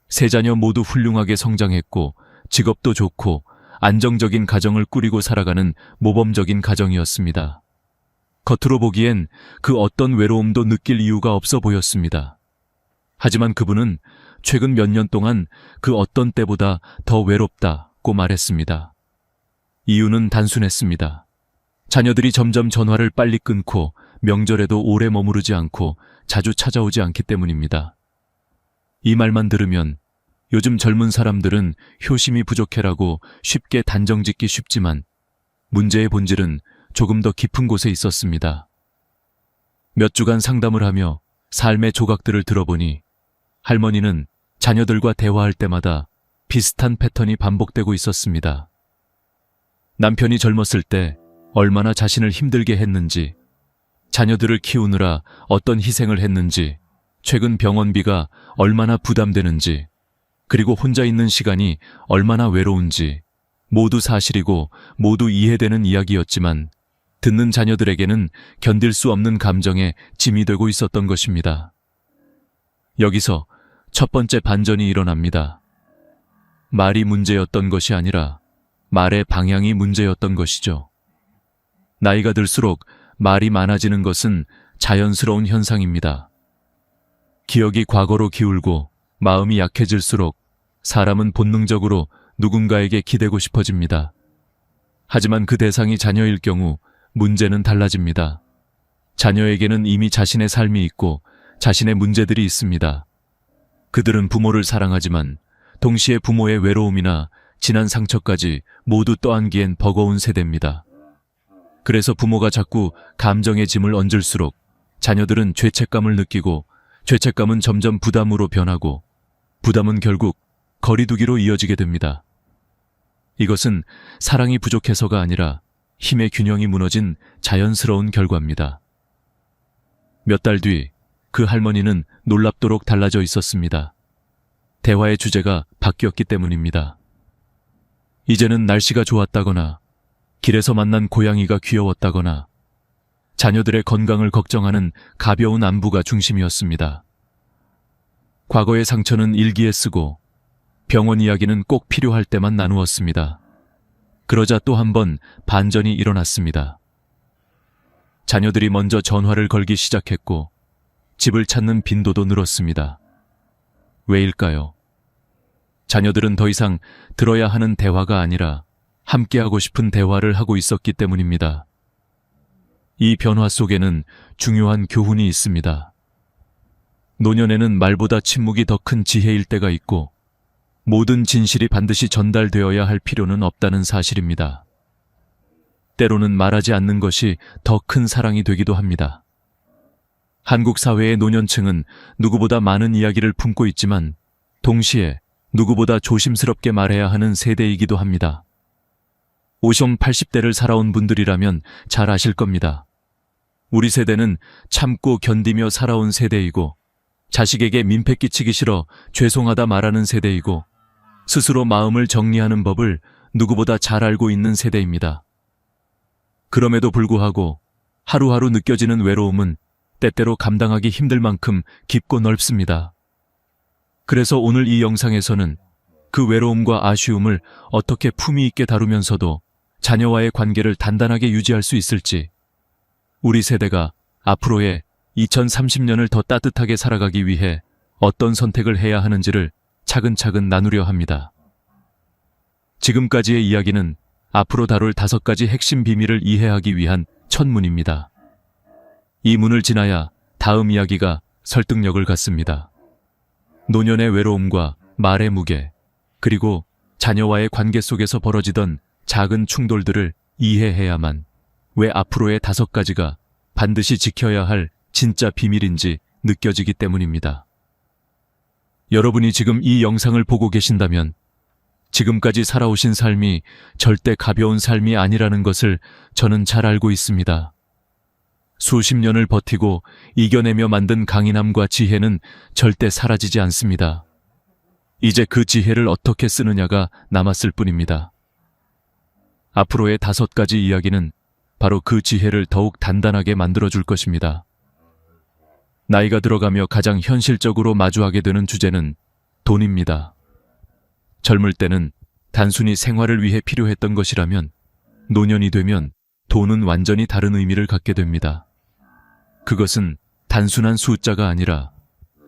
세 자녀 모두 훌륭하게 성장했고 직업도 좋고 안정적인 가정을 꾸리고 살아가는 모범적인 가정이었습니다. 겉으로 보기엔 그 어떤 외로움도 느낄 이유가 없어 보였습니다. 하지만 그분은 최근 몇 년 동안 그 어떤 때보다 더 외롭다고 말했습니다. 이유는 단순했습니다. 자녀들이 점점 전화를 빨리 끊고 명절에도 오래 머무르지 않고 자주 찾아오지 않기 때문입니다. 이 말만 들으면 요즘 젊은 사람들은 효심이 부족해라고 쉽게 단정짓기 쉽지만 문제의 본질은 조금 더 깊은 곳에 있었습니다. 몇 주간 상담을 하며 삶의 조각들을 들어보니 할머니는 자녀들과 대화할 때마다 비슷한 패턴이 반복되고 있었습니다. 남편이 젊었을 때 얼마나 자신을 힘들게 했는지, 자녀들을 키우느라 어떤 희생을 했는지, 최근 병원비가 얼마나 부담되는지, 그리고 혼자 있는 시간이 얼마나 외로운지 모두 사실이고 모두 이해되는 이야기였지만 듣는 자녀들에게는 견딜 수 없는 감정에 짐이 되고 있었던 것입니다. 여기서 첫 번째 반전이 일어납니다. 말이 문제였던 것이 아니라 말의 방향이 문제였던 것이죠. 나이가 들수록 말이 많아지는 것은 자연스러운 현상입니다. 기억이 과거로 기울고 마음이 약해질수록 사람은 본능적으로 누군가에게 기대고 싶어집니다. 하지만 그 대상이 자녀일 경우 문제는 달라집니다. 자녀에게는 이미 자신의 삶이 있고 자신의 문제들이 있습니다. 그들은 부모를 사랑하지만 동시에 부모의 외로움이나 지난 상처까지 모두 떠안기엔 버거운 세대입니다. 그래서 부모가 자꾸 감정의 짐을 얹을수록 자녀들은 죄책감을 느끼고 죄책감은 점점 부담으로 변하고 부담은 결국 거리두기로 이어지게 됩니다. 이것은 사랑이 부족해서가 아니라 힘의 균형이 무너진 자연스러운 결과입니다. 몇 달 뒤 그 할머니는 놀랍도록 달라져 있었습니다. 대화의 주제가 바뀌었기 때문입니다. 이제는 날씨가 좋았다거나 길에서 만난 고양이가 귀여웠다거나 자녀들의 건강을 걱정하는 가벼운 안부가 중심이었습니다. 과거의 상처는 일기에 쓰고 병원 이야기는 꼭 필요할 때만 나누었습니다. 그러자 또 한 번 반전이 일어났습니다. 자녀들이 먼저 전화를 걸기 시작했고 집을 찾는 빈도도 늘었습니다. 왜일까요? 자녀들은 더 이상 들어야 하는 대화가 아니라 함께하고 싶은 대화를 하고 있었기 때문입니다. 이 변화 속에는 중요한 교훈이 있습니다. 노년에는 말보다 침묵이 더 큰 지혜일 때가 있고 모든 진실이 반드시 전달되어야 할 필요는 없다는 사실입니다. 때로는 말하지 않는 것이 더 큰 사랑이 되기도 합니다. 한국 사회의 노년층은 누구보다 많은 이야기를 품고 있지만 동시에 누구보다 조심스럽게 말해야 하는 세대이기도 합니다. 50, 80대를 살아온 분들이라면 잘 아실 겁니다. 우리 세대는 참고 견디며 살아온 세대이고 자식에게 민폐 끼치기 싫어 죄송하다 말하는 세대이고 스스로 마음을 정리하는 법을 누구보다 잘 알고 있는 세대입니다. 그럼에도 불구하고 하루하루 느껴지는 외로움은 때때로 감당하기 힘들 만큼 깊고 넓습니다. 그래서 오늘 이 영상에서는 그 외로움과 아쉬움을 어떻게 품위 있게 다루면서도 자녀와의 관계를 단단하게 유지할 수 있을지, 우리 세대가 앞으로의 2030년을 더 따뜻하게 살아가기 위해 어떤 선택을 해야 하는지를 차근차근 나누려 합니다. 지금까지의 이야기는 앞으로 다룰 5가지 핵심 비밀을 이해하기 위한 첫 문입니다. 이 문을 지나야 다음 이야기가 설득력을 갖습니다. 노년의 외로움과 말의 무게, 그리고 자녀와의 관계 속에서 벌어지던 작은 충돌들을 이해해야만 왜 앞으로의 5가지가 반드시 지켜야 할 진짜 비밀인지 느껴지기 때문입니다. 여러분이 지금 이 영상을 보고 계신다면 지금까지 살아오신 삶이 절대 가벼운 삶이 아니라는 것을 저는 잘 알고 있습니다. 수십 년을 버티고 이겨내며 만든 강인함과 지혜는 절대 사라지지 않습니다. 이제 그 지혜를 어떻게 쓰느냐가 남았을 뿐입니다. 앞으로의 5가지 이야기는 바로 그 지혜를 더욱 단단하게 만들어줄 것입니다. 나이가 들어가며 가장 현실적으로 마주하게 되는 주제는 돈입니다. 젊을 때는 단순히 생활을 위해 필요했던 것이라면 노년이 되면 돈은 완전히 다른 의미를 갖게 됩니다. 그것은 단순한 숫자가 아니라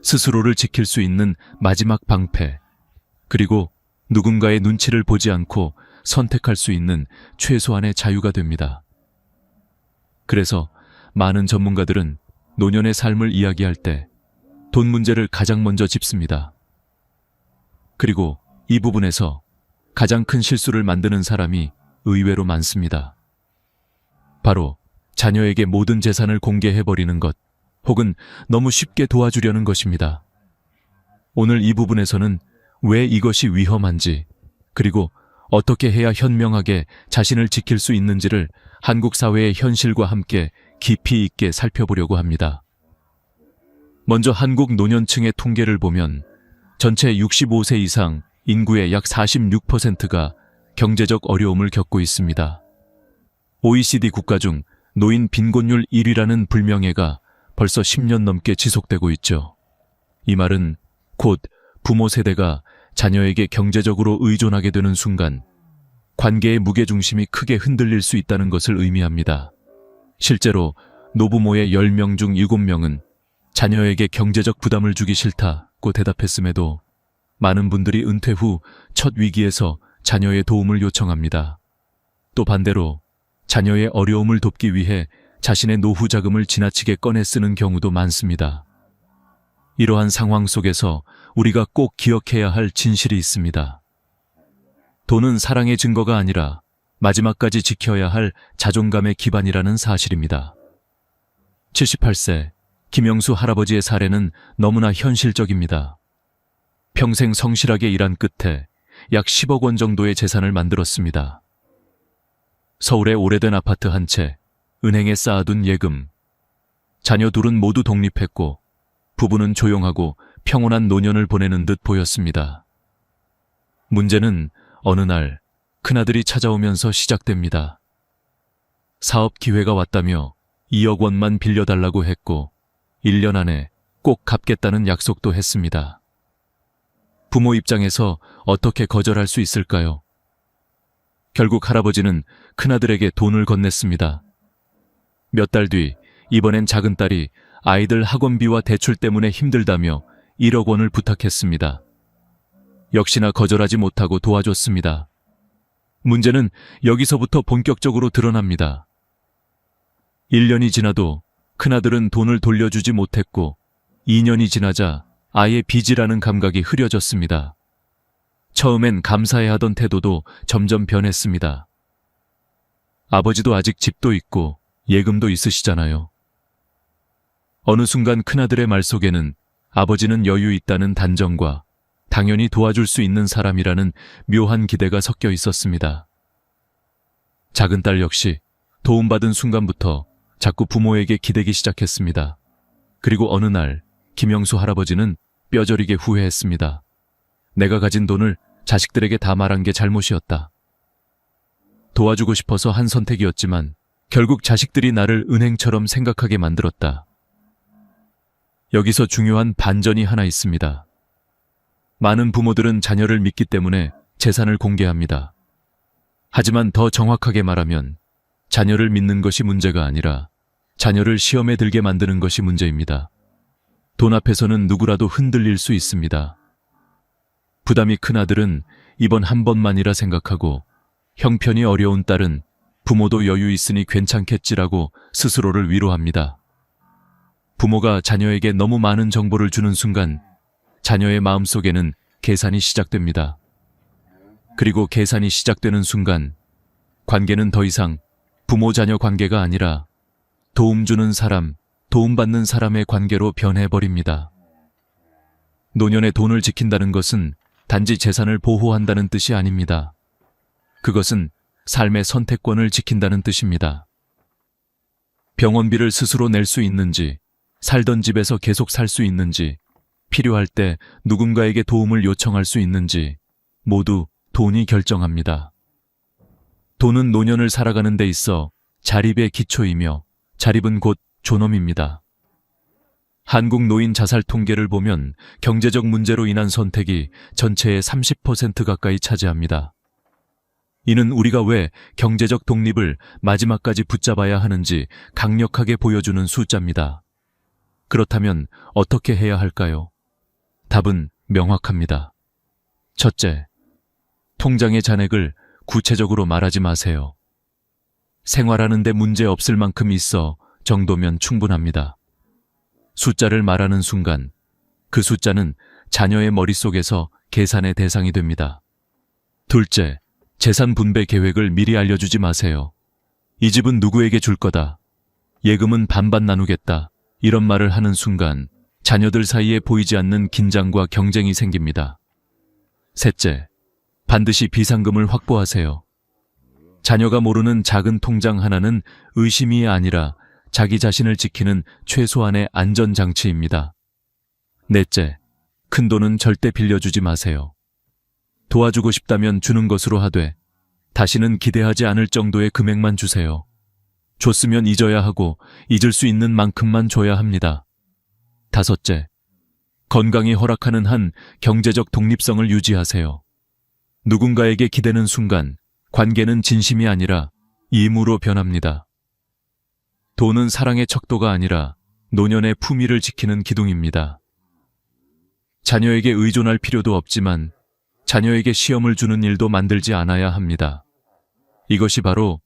스스로를 지킬 수 있는 마지막 방패, 그리고 누군가의 눈치를 보지 않고 선택할 수 있는 최소한의 자유가 됩니다. 그래서 많은 전문가들은 노년의 삶을 이야기할 때 돈 문제를 가장 먼저 짚습니다. 그리고 이 부분에서 가장 큰 실수를 만드는 사람이 의외로 많습니다. 바로 자녀에게 모든 재산을 공개해버리는 것, 혹은 너무 쉽게 도와주려는 것입니다. 오늘 이 부분에서는 왜 이것이 위험한지, 그리고 어떻게 해야 현명하게 자신을 지킬 수 있는지를 한국 사회의 현실과 함께 깊이 있게 살펴보려고 합니다. 먼저 한국 노년층의 통계를 보면 전체 65세 이상 인구의 약 46%가 경제적 어려움을 겪고 있습니다. OECD 국가 중 노인 빈곤율 1위라는 불명예가 벌써 10년 넘게 지속되고 있죠. 이 말은 곧 부모 세대가 자녀에게 경제적으로 의존하게 되는 순간 관계의 무게중심이 크게 흔들릴 수 있다는 것을 의미합니다. 실제로 노부모의 10명 중 7명은 자녀에게 경제적 부담을 주기 싫다고 대답했음에도 많은 분들이 은퇴 후 첫 위기에서 자녀의 도움을 요청합니다. 또 반대로 자녀의 어려움을 돕기 위해 자신의 노후 자금을 지나치게 꺼내 쓰는 경우도 많습니다. 이러한 상황 속에서 우리가 꼭 기억해야 할 진실이 있습니다. 돈은 사랑의 증거가 아니라 마지막까지 지켜야 할 자존감의 기반이라는 사실입니다. 78세 김영수 할아버지의 사례는 너무나 현실적입니다. 평생 성실하게 일한 끝에 약 10억 원 정도의 재산을 만들었습니다. 서울의 오래된 아파트 한 채, 은행에 쌓아둔 예금. 자녀 둘은 모두 독립했고 부부는 조용하고 평온한 노년을 보내는 듯 보였습니다. 문제는 어느 날 큰아들이 찾아오면서 시작됩니다. 사업 기회가 왔다며 2억 원만 빌려달라고 했고 1년 안에 꼭 갚겠다는 약속도 했습니다. 부모 입장에서 어떻게 거절할 수 있을까요? 결국 할아버지는 큰아들에게 돈을 건넸습니다. 몇 달 뒤 이번엔 작은 딸이 아이들 학원비와 대출 때문에 힘들다며 1억 원을 부탁했습니다. 역시나 거절하지 못하고 도와줬습니다. 문제는 여기서부터 본격적으로 드러납니다. 1년이 지나도 큰아들은 돈을 돌려주지 못했고 2년이 지나자 아예 빚이라는 감각이 흐려졌습니다. 처음엔 감사해 하던 태도도 점점 변했습니다. 아버지도 아직 집도 있고 예금도 있으시잖아요. 어느 순간 큰아들의 말 속에는 아버지는 여유 있다는 단정과 당연히 도와줄 수 있는 사람이라는 묘한 기대가 섞여 있었습니다. 작은 딸 역시 도움받은 순간부터 자꾸 부모에게 기대기 시작했습니다. 그리고 어느 날 김영수 할아버지는 뼈저리게 후회했습니다. 내가 가진 돈을 자식들에게 다 말한 게 잘못이었다. 도와주고 싶어서 한 선택이었지만 결국 자식들이 나를 은행처럼 생각하게 만들었다. 여기서 중요한 반전이 하나 있습니다. 많은 부모들은 자녀를 믿기 때문에 재산을 공개합니다. 하지만 더 정확하게 말하면 자녀를 믿는 것이 문제가 아니라 자녀를 시험에 들게 만드는 것이 문제입니다. 돈 앞에서는 누구라도 흔들릴 수 있습니다. 부담이 큰 아들은 이번 한 번만이라 생각하고 형편이 어려운 딸은 부모도 여유 있으니 괜찮겠지라고 스스로를 위로합니다. 부모가 자녀에게 너무 많은 정보를 주는 순간 자녀의 마음속에는 계산이 시작됩니다. 그리고 계산이 시작되는 순간 관계는 더 이상 부모-자녀 관계가 아니라 도움 주는 사람, 도움받는 사람의 관계로 변해버립니다. 노년의 돈을 지킨다는 것은 단지 재산을 보호한다는 뜻이 아닙니다. 그것은 삶의 선택권을 지킨다는 뜻입니다. 병원비를 스스로 낼 수 있는지, 살던 집에서 계속 살 수 있는지, 필요할 때 누군가에게 도움을 요청할 수 있는지 모두 돈이 결정합니다. 돈은 노년을 살아가는 데 있어 자립의 기초이며 자립은 곧 존엄입니다. 한국 노인 자살 통계를 보면 경제적 문제로 인한 선택이 전체의 30% 가까이 차지합니다. 이는 우리가 왜 경제적 독립을 마지막까지 붙잡아야 하는지 강력하게 보여주는 숫자입니다. 그렇다면 어떻게 해야 할까요? 답은 명확합니다. 첫째, 통장의 잔액을 구체적으로 말하지 마세요. 생활하는 데 문제 없을 만큼 있어 정도면 충분합니다. 숫자를 말하는 순간 그 숫자는 자녀의 머릿속에서 계산의 대상이 됩니다. 둘째, 재산 분배 계획을 미리 알려주지 마세요. 이 집은 누구에게 줄 거다. 예금은 반반 나누겠다. 이런 말을 하는 순간 자녀들 사이에 보이지 않는 긴장과 경쟁이 생깁니다. 셋째, 반드시 비상금을 확보하세요. 자녀가 모르는 작은 통장 하나는 의심이 아니라 자기 자신을 지키는 최소한의 안전장치입니다. 넷째, 큰 돈은 절대 빌려주지 마세요. 도와주고 싶다면 주는 것으로 하되 다시는 기대하지 않을 정도의 금액만 주세요. 줬으면 잊어야 하고 잊을 수 있는 만큼만 줘야 합니다. 다섯째, 건강이 허락하는 한 경제적 독립성을 유지하세요. 누군가에게 기대는 순간 관계는 진심이 아니라 임무로 변합니다. 돈은 사랑의 척도가 아니라 노년의 품위를 지키는 기둥입니다. 자녀에게 의존할 필요도 없지만 자녀에게 시험을 주는 일도 만들지 않아야 합니다. 이것이 바로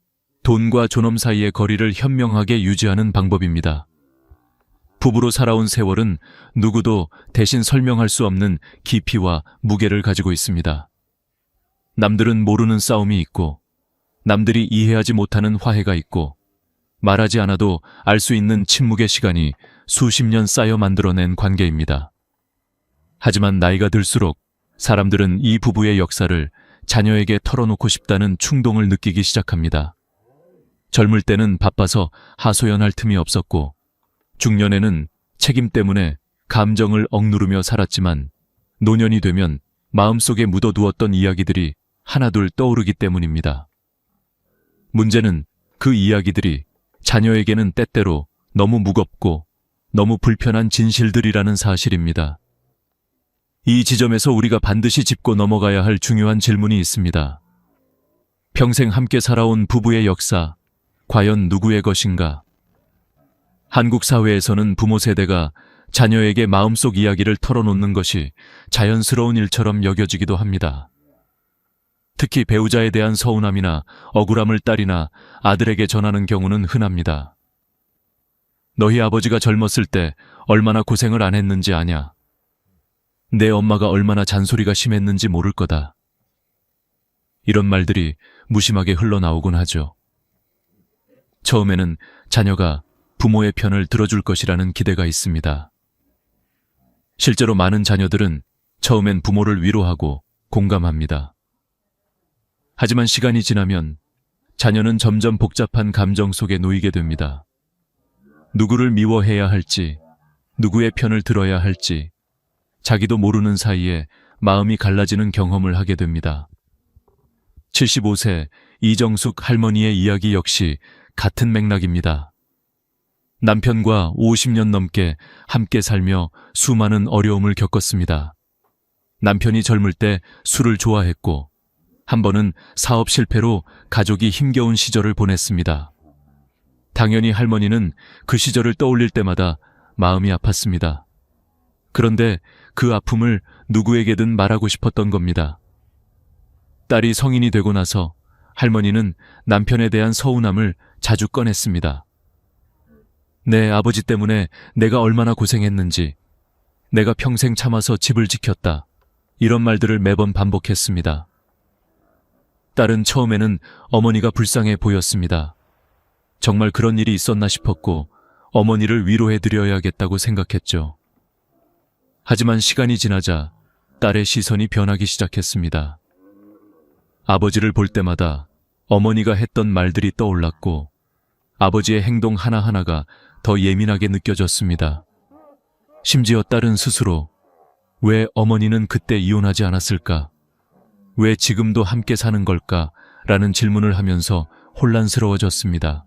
돈과 존엄 사이의 거리를 현명하게 유지하는 방법입니다. 부부로 살아온 세월은 누구도 대신 설명할 수 없는 깊이와 무게를 가지고 있습니다. 남들은 모르는 싸움이 있고, 남들이 이해하지 못하는 화해가 있고, 말하지 않아도 알 수 있는 침묵의 시간이 수십 년 쌓여 만들어낸 관계입니다. 하지만 나이가 들수록 사람들은 이 부부의 역사를 자녀에게 털어놓고 싶다는 충동을 느끼기 시작합니다. 젊을 때는 바빠서 하소연할 틈이 없었고, 중년에는 책임 때문에 감정을 억누르며 살았지만, 노년이 되면 마음속에 묻어두었던 이야기들이 하나둘 떠오르기 때문입니다. 문제는 그 이야기들이 자녀에게는 때때로 너무 무겁고 너무 불편한 진실들이라는 사실입니다. 이 지점에서 우리가 반드시 짚고 넘어가야 할 중요한 질문이 있습니다. 평생 함께 살아온 부부의 역사, 과연 누구의 것인가? 한국 사회에서는 부모 세대가 자녀에게 마음속 이야기를 털어놓는 것이 자연스러운 일처럼 여겨지기도 합니다. 특히 배우자에 대한 서운함이나 억울함을 딸이나 아들에게 전하는 경우는 흔합니다. 너희 아버지가 젊었을 때 얼마나 고생을 안 했는지 아냐? 내 엄마가 얼마나 잔소리가 심했는지 모를 거다. 이런 말들이 무심하게 흘러나오곤 하죠. 처음에는 자녀가 부모의 편을 들어줄 것이라는 기대가 있습니다. 실제로 많은 자녀들은 처음엔 부모를 위로하고 공감합니다. 하지만 시간이 지나면 자녀는 점점 복잡한 감정 속에 놓이게 됩니다. 누구를 미워해야 할지, 누구의 편을 들어야 할지, 자기도 모르는 사이에 마음이 갈라지는 경험을 하게 됩니다. 75세 이정숙 할머니의 이야기 역시 같은 맥락입니다. 남편과 50년 넘게 함께 살며 수많은 어려움을 겪었습니다. 남편이 젊을 때 술을 좋아했고, 한 번은 사업 실패로 가족이 힘겨운 시절을 보냈습니다. 당연히 할머니는 그 시절을 떠올릴 때마다 마음이 아팠습니다. 그런데 그 아픔을 누구에게든 말하고 싶었던 겁니다. 딸이 성인이 되고 나서 할머니는 남편에 대한 서운함을 자주 꺼냈습니다. 내 아버지 때문에 내가 얼마나 고생했는지, 내가 평생 참아서 집을 지켰다. 이런 말들을 매번 반복했습니다. 딸은 처음에는 어머니가 불쌍해 보였습니다. 정말 그런 일이 있었나 싶었고 어머니를 위로해드려야겠다고 생각했죠. 하지만 시간이 지나자 딸의 시선이 변하기 시작했습니다. 아버지를 볼 때마다 어머니가 했던 말들이 떠올랐고 아버지의 행동 하나하나가 더 예민하게 느껴졌습니다. 심지어 딸은 스스로 왜 어머니는 그때 이혼하지 않았을까? 왜 지금도 함께 사는 걸까? 라는 질문을 하면서 혼란스러워졌습니다.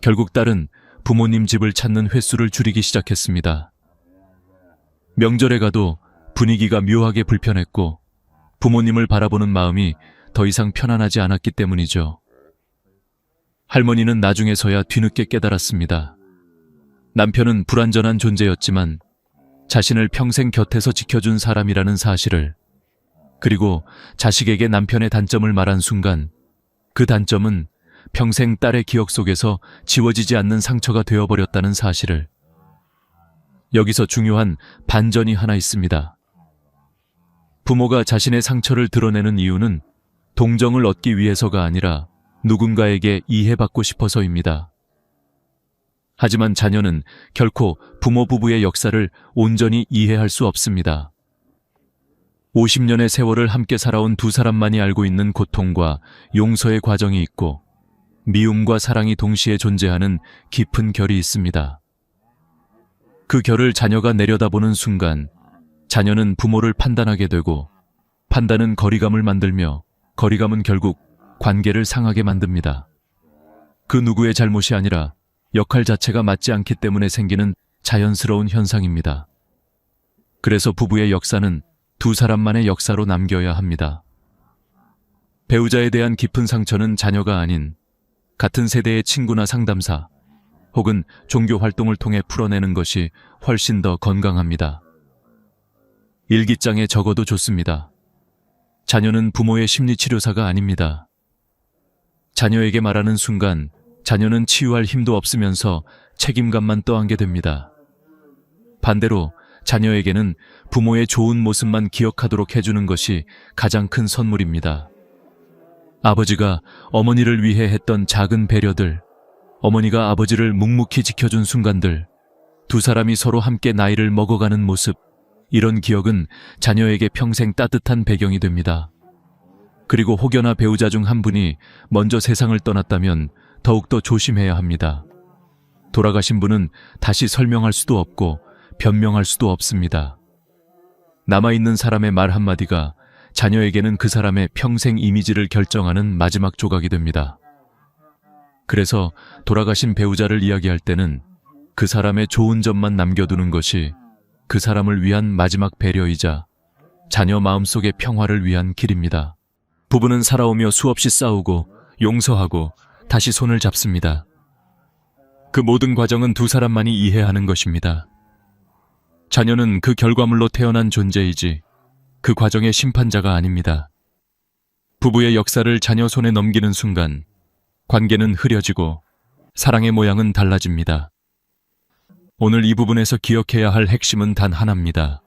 결국 딸은 부모님 집을 찾는 횟수를 줄이기 시작했습니다. 명절에 가도 분위기가 묘하게 불편했고 부모님을 바라보는 마음이 더 이상 편안하지 않았기 때문이죠. 할머니는 나중에서야 뒤늦게 깨달았습니다. 남편은 불완전한 존재였지만 자신을 평생 곁에서 지켜준 사람이라는 사실을, 그리고 자식에게 남편의 단점을 말한 순간 그 단점은 평생 딸의 기억 속에서 지워지지 않는 상처가 되어버렸다는 사실을. 여기서 중요한 반전이 하나 있습니다. 부모가 자신의 상처를 드러내는 이유는 동정을 얻기 위해서가 아니라 누군가에게 이해받고 싶어서입니다. 하지만 자녀는 결코 부모 부부의 역사를 온전히 이해할 수 없습니다. 50년의 세월을 함께 살아온 두 사람만이 알고 있는 고통과 용서의 과정이 있고 미움과 사랑이 동시에 존재하는 깊은 결이 있습니다. 그 결을 자녀가 내려다보는 순간 자녀는 부모를 판단하게 되고 판단은 거리감을 만들며 거리감은 결국 관계를 상하게 만듭니다. 그 누구의 잘못이 아니라 역할 자체가 맞지 않기 때문에 생기는 자연스러운 현상입니다. 그래서 부부의 역사는 두 사람만의 역사로 남겨야 합니다. 배우자에 대한 깊은 상처는 자녀가 아닌 같은 세대의 친구나 상담사 혹은 종교 활동을 통해 풀어내는 것이 훨씬 더 건강합니다. 일기장에 적어도 좋습니다. 자녀는 부모의 심리치료사가 아닙니다. 자녀에게 말하는 순간 자녀는 치유할 힘도 없으면서 책임감만 떠안게 됩니다. 반대로 자녀에게는 부모의 좋은 모습만 기억하도록 해주는 것이 가장 큰 선물입니다. 아버지가 어머니를 위해 했던 작은 배려들, 어머니가 아버지를 묵묵히 지켜준 순간들, 두 사람이 서로 함께 나이를 먹어가는 모습, 이런 기억은 자녀에게 평생 따뜻한 배경이 됩니다. 그리고 혹여나 배우자 중 한 분이 먼저 세상을 떠났다면 더욱더 조심해야 합니다. 돌아가신 분은 다시 설명할 수도 없고 변명할 수도 없습니다. 남아있는 사람의 말 한마디가 자녀에게는 그 사람의 평생 이미지를 결정하는 마지막 조각이 됩니다. 그래서 돌아가신 배우자를 이야기할 때는 그 사람의 좋은 점만 남겨두는 것이 그 사람을 위한 마지막 배려이자 자녀 마음속의 평화를 위한 길입니다. 부부는 살아오며 수없이 싸우고 용서하고 다시 손을 잡습니다. 그 모든 과정은 두 사람만이 이해하는 것입니다. 자녀는 그 결과물로 태어난 존재이지 그 과정의 심판자가 아닙니다. 부부의 역사를 자녀 손에 넘기는 순간 관계는 흐려지고 사랑의 모양은 달라집니다. 오늘 이 부분에서 기억해야 할 핵심은 단 하나입니다.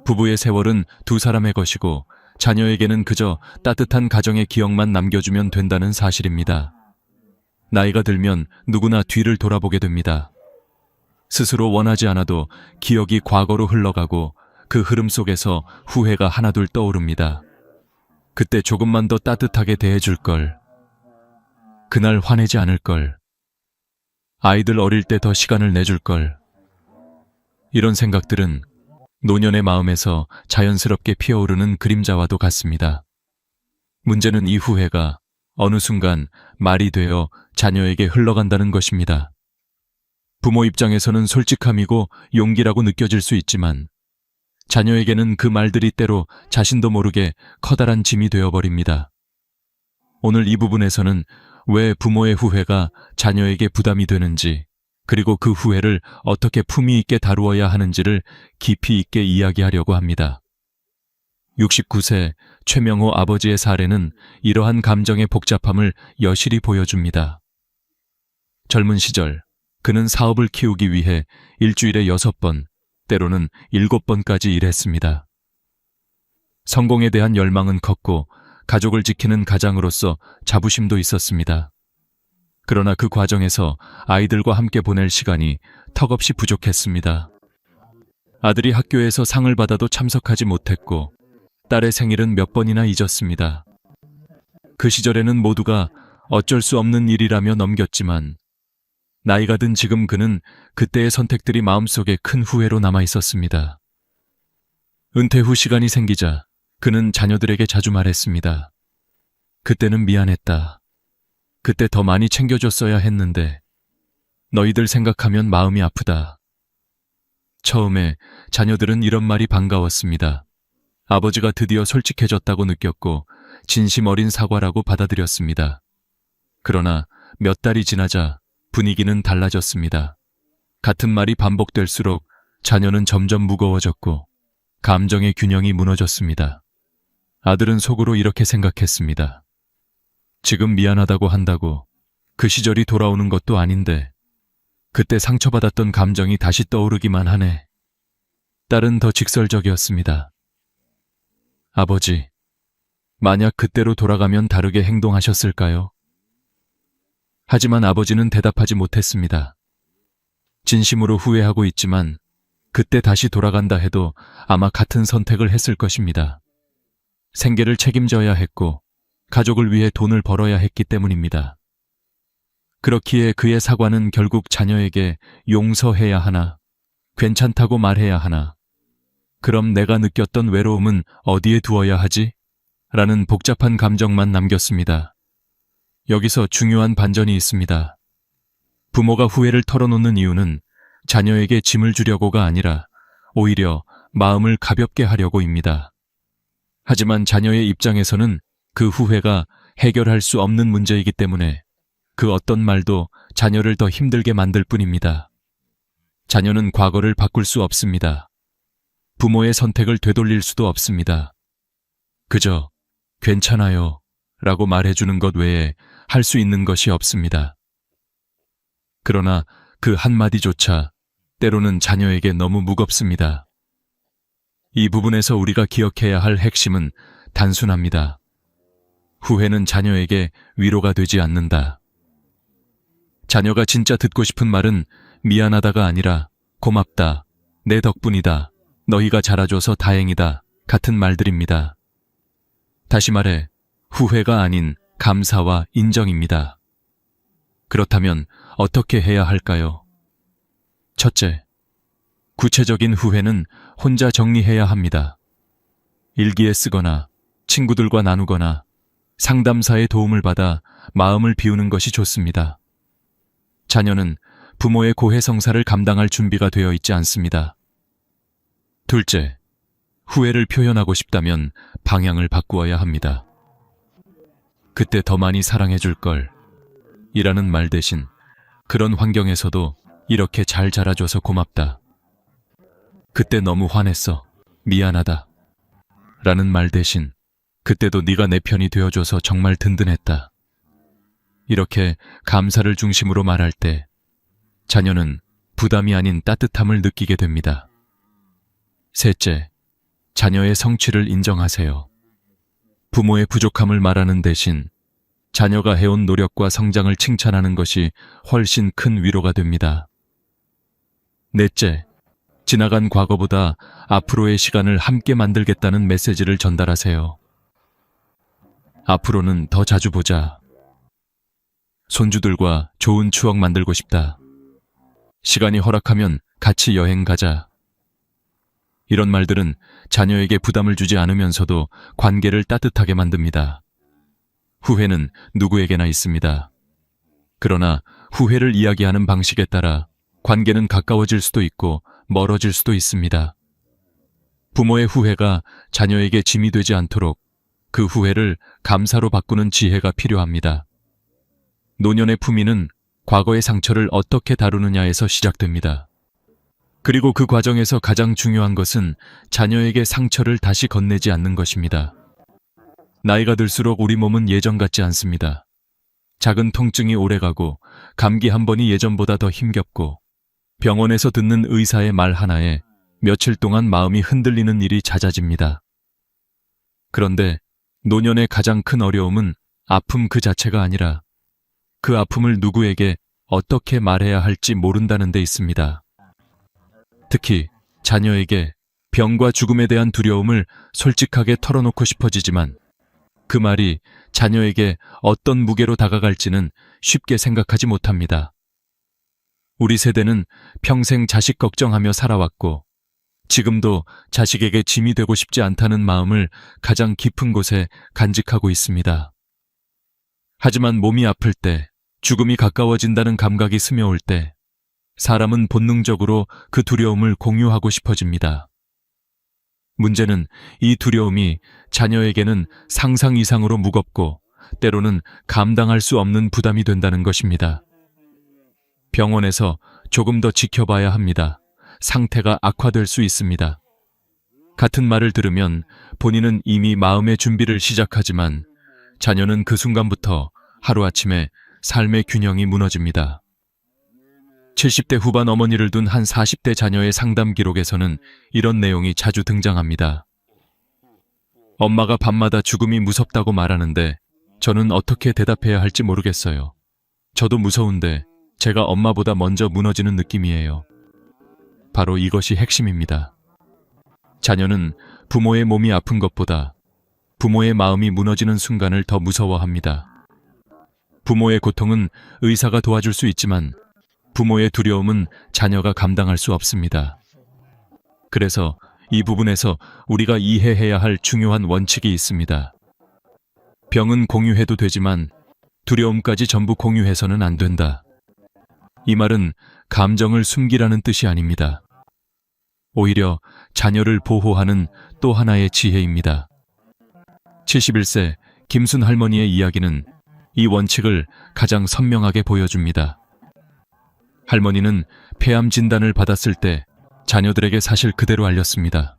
부부의 세월은 두 사람의 것이고 자녀에게는 그저 따뜻한 가정의 기억만 남겨주면 된다는 사실입니다. 나이가 들면 누구나 뒤를 돌아보게 됩니다. 스스로 원하지 않아도 기억이 과거로 흘러가고 그 흐름 속에서 후회가 하나둘 떠오릅니다. 그때 조금만 더 따뜻하게 대해줄 걸. 그날 화내지 않을 걸. 아이들 어릴 때 더 시간을 내줄 걸. 이런 생각들은 노년의 마음에서 자연스럽게 피어오르는 그림자와도 같습니다. 문제는 이 후회가 어느 순간 말이 되어 자녀에게 흘러간다는 것입니다. 부모 입장에서는 솔직함이고 용기라고 느껴질 수 있지만 자녀에게는 그 말들이 때로 자신도 모르게 커다란 짐이 되어버립니다. 오늘 이 부분에서는 왜 부모의 후회가 자녀에게 부담이 되는지 그리고 그 후회를 어떻게 품위 있게 다루어야 하는지를 깊이 있게 이야기하려고 합니다. 69세 최명호 아버지의 사례는 이러한 감정의 복잡함을 여실히 보여줍니다. 젊은 시절 그는 사업을 키우기 위해 일주일에 6번, 때로는 7번까지 일했습니다. 성공에 대한 열망은 컸고 가족을 지키는 가장으로서 자부심도 있었습니다. 그러나 그 과정에서 아이들과 함께 보낼 시간이 턱없이 부족했습니다. 아들이 학교에서 상을 받아도 참석하지 못했고 딸의 생일은 몇 번이나 잊었습니다. 그 시절에는 모두가 어쩔 수 없는 일이라며 넘겼지만 나이가 든 지금 그는 그때의 선택들이 마음속에 큰 후회로 남아 있었습니다. 은퇴 후 시간이 생기자 그는 자녀들에게 자주 말했습니다. 그때는 미안했다. 그때 더 많이 챙겨줬어야 했는데 너희들 생각하면 마음이 아프다. 처음에 자녀들은 이런 말이 반가웠습니다. 아버지가 드디어 솔직해졌다고 느꼈고 진심 어린 사과라고 받아들였습니다. 그러나 몇 달이 지나자 분위기는 달라졌습니다. 같은 말이 반복될수록 자녀는 점점 무거워졌고 감정의 균형이 무너졌습니다. 아들은 속으로 이렇게 생각했습니다. 지금 미안하다고 한다고 그 시절이 돌아오는 것도 아닌데 그때 상처받았던 감정이 다시 떠오르기만 하네. 딸은 더 직설적이었습니다. 아버지, 만약 그때로 돌아가면 다르게 행동하셨을까요? 하지만 아버지는 대답하지 못했습니다. 진심으로 후회하고 있지만 그때 다시 돌아간다 해도 아마 같은 선택을 했을 것입니다. 생계를 책임져야 했고 가족을 위해 돈을 벌어야 했기 때문입니다. 그렇기에 그의 사과는 결국 자녀에게 용서해야 하나, 괜찮다고 말해야 하나, 그럼 내가 느꼈던 외로움은 어디에 두어야 하지? 라는 복잡한 감정만 남겼습니다. 여기서 중요한 반전이 있습니다. 부모가 후회를 털어놓는 이유는 자녀에게 짐을 주려고가 아니라 오히려 마음을 가볍게 하려고입니다. 하지만 자녀의 입장에서는 그 후회가 해결할 수 없는 문제이기 때문에 그 어떤 말도 자녀를 더 힘들게 만들 뿐입니다. 자녀는 과거를 바꿀 수 없습니다. 부모의 선택을 되돌릴 수도 없습니다. 그저 괜찮아요 라고 말해주는 것 외에 할 수 있는 것이 없습니다. 그러나 그 한마디조차 때로는 자녀에게 너무 무겁습니다. 이 부분에서 우리가 기억해야 할 핵심은 단순합니다. 후회는 자녀에게 위로가 되지 않는다. 자녀가 진짜 듣고 싶은 말은 미안하다가 아니라 고맙다, 내 덕분이다, 너희가 자라줘서 다행이다 같은 말들입니다. 다시 말해 후회가 아닌 감사와 인정입니다. 그렇다면 어떻게 해야 할까요? 첫째, 구체적인 후회는 혼자 정리해야 합니다. 일기에 쓰거나 친구들과 나누거나 상담사의 도움을 받아 마음을 비우는 것이 좋습니다. 자녀는 부모의 고해성사를 감당할 준비가 되어 있지 않습니다. 둘째, 후회를 표현하고 싶다면 방향을 바꾸어야 합니다. 그때 더 많이 사랑해 줄 걸 이라는 말 대신 그런 환경에서도 이렇게 잘 자라줘서 고맙다. 그때 너무 화냈어. 미안하다. 라는 말 대신 그때도 네가 내 편이 되어줘서 정말 든든했다. 이렇게 감사를 중심으로 말할 때 자녀는 부담이 아닌 따뜻함을 느끼게 됩니다. 셋째, 자녀의 성취를 인정하세요. 부모의 부족함을 말하는 대신 자녀가 해온 노력과 성장을 칭찬하는 것이 훨씬 큰 위로가 됩니다. 넷째, 지나간 과거보다 앞으로의 시간을 함께 만들겠다는 메시지를 전달하세요. 앞으로는 더 자주 보자. 손주들과 좋은 추억 만들고 싶다. 시간이 허락하면 같이 여행 가자. 이런 말들은 자녀에게 부담을 주지 않으면서도 관계를 따뜻하게 만듭니다. 후회는 누구에게나 있습니다. 그러나 후회를 이야기하는 방식에 따라 관계는 가까워질 수도 있고 멀어질 수도 있습니다. 부모의 후회가 자녀에게 짐이 되지 않도록 그 후회를 감사로 바꾸는 지혜가 필요합니다. 노년의 품위는 과거의 상처를 어떻게 다루느냐에서 시작됩니다. 그리고 그 과정에서 가장 중요한 것은 자녀에게 상처를 다시 건네지 않는 것입니다. 나이가 들수록 우리 몸은 예전 같지 않습니다. 작은 통증이 오래가고 감기 한 번이 예전보다 더 힘겹고 병원에서 듣는 의사의 말 하나에 며칠 동안 마음이 흔들리는 일이 잦아집니다. 그런데 노년의 가장 큰 어려움은 아픔 그 자체가 아니라 그 아픔을 누구에게 어떻게 말해야 할지 모른다는 데 있습니다. 특히 자녀에게 병과 죽음에 대한 두려움을 솔직하게 털어놓고 싶어지지만 그 말이 자녀에게 어떤 무게로 다가갈지는 쉽게 생각하지 못합니다. 우리 세대는 평생 자식 걱정하며 살아왔고 지금도 자식에게 짐이 되고 싶지 않다는 마음을 가장 깊은 곳에 간직하고 있습니다. 하지만 몸이 아플 때, 죽음이 가까워진다는 감각이 스며올 때 사람은 본능적으로 그 두려움을 공유하고 싶어집니다. 문제는 이 두려움이 자녀에게는 상상 이상으로 무겁고 때로는 감당할 수 없는 부담이 된다는 것입니다. 병원에서 조금 더 지켜봐야 합니다. 상태가 악화될 수 있습니다. 같은 말을 들으면 본인은 이미 마음의 준비를 시작하지만 자녀는 그 순간부터 하루아침에 삶의 균형이 무너집니다. 70대 후반 어머니를 둔 한 40대 자녀의 상담 기록에서는 이런 내용이 자주 등장합니다. 엄마가 밤마다 죽음이 무섭다고 말하는데 저는 어떻게 대답해야 할지 모르겠어요. 저도 무서운데 제가 엄마보다 먼저 무너지는 느낌이에요. 바로 이것이 핵심입니다. 자녀는 부모의 몸이 아픈 것보다 부모의 마음이 무너지는 순간을 더 무서워합니다. 부모의 고통은 의사가 도와줄 수 있지만 부모의 두려움은 자녀가 감당할 수 없습니다. 그래서 이 부분에서 우리가 이해해야 할 중요한 원칙이 있습니다. 병은 공유해도 되지만 두려움까지 전부 공유해서는 안 된다. 이 말은 감정을 숨기라는 뜻이 아닙니다. 오히려 자녀를 보호하는 또 하나의 지혜입니다. 71세 김순 할머니의 이야기는 이 원칙을 가장 선명하게 보여줍니다. 할머니는 폐암 진단을 받았을 때 자녀들에게 사실 그대로 알렸습니다.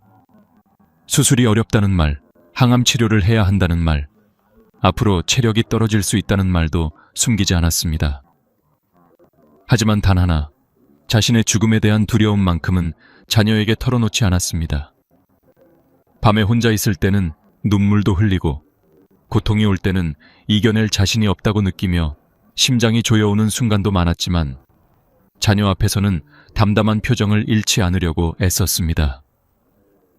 수술이 어렵다는 말, 항암 치료를 해야 한다는 말, 앞으로 체력이 떨어질 수 있다는 말도 숨기지 않았습니다. 하지만 단 하나, 자신의 죽음에 대한 두려움만큼은 자녀에게 털어놓지 않았습니다. 밤에 혼자 있을 때는 눈물도 흘리고 고통이 올 때는 이겨낼 자신이 없다고 느끼며 심장이 조여오는 순간도 많았지만 자녀 앞에서는 담담한 표정을 잃지 않으려고 애썼습니다.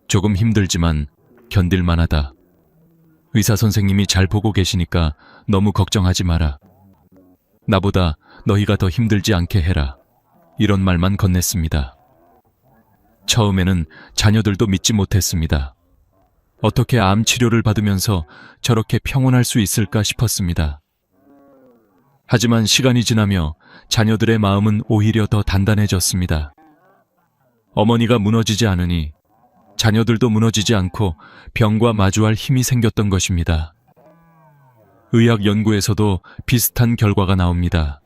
조금 힘들지만 견딜만하다. 의사 선생님이 잘 보고 계시니까 너무 걱정하지 마라. 나보다 너희가 더 힘들지 않게 해라. 이런 말만 건넸습니다. 처음에는 자녀들도 믿지 못했습니다. 어떻게 암 치료를 받으면서 저렇게 평온할 수 있을까 싶었습니다. 하지만 시간이 지나며 자녀들의 마음은 오히려 더 단단해졌습니다. 어머니가 무너지지 않으니 자녀들도 무너지지 않고 병과 마주할 힘이 생겼던 것입니다. 의학 연구에서도 비슷한 결과가 나옵니다.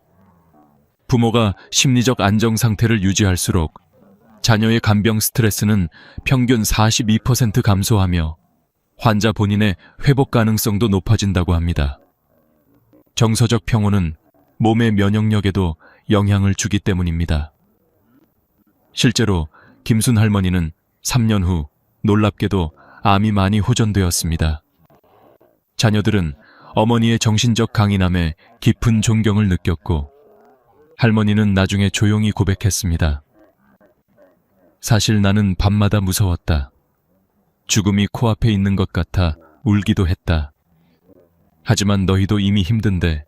부모가 심리적 안정 상태를 유지할수록 자녀의 간병 스트레스는 평균 42% 감소하며 환자 본인의 회복 가능성도 높아진다고 합니다. 정서적 평온은 몸의 면역력에도 영향을 주기 때문입니다. 실제로 김순 할머니는 3년 후 놀랍게도 암이 많이 호전되었습니다. 자녀들은 어머니의 정신적 강인함에 깊은 존경을 느꼈고 할머니는 나중에 조용히 고백했습니다. 사실 나는 밤마다 무서웠다. 죽음이 코앞에 있는 것 같아 울기도 했다. 하지만 너희도 이미 힘든데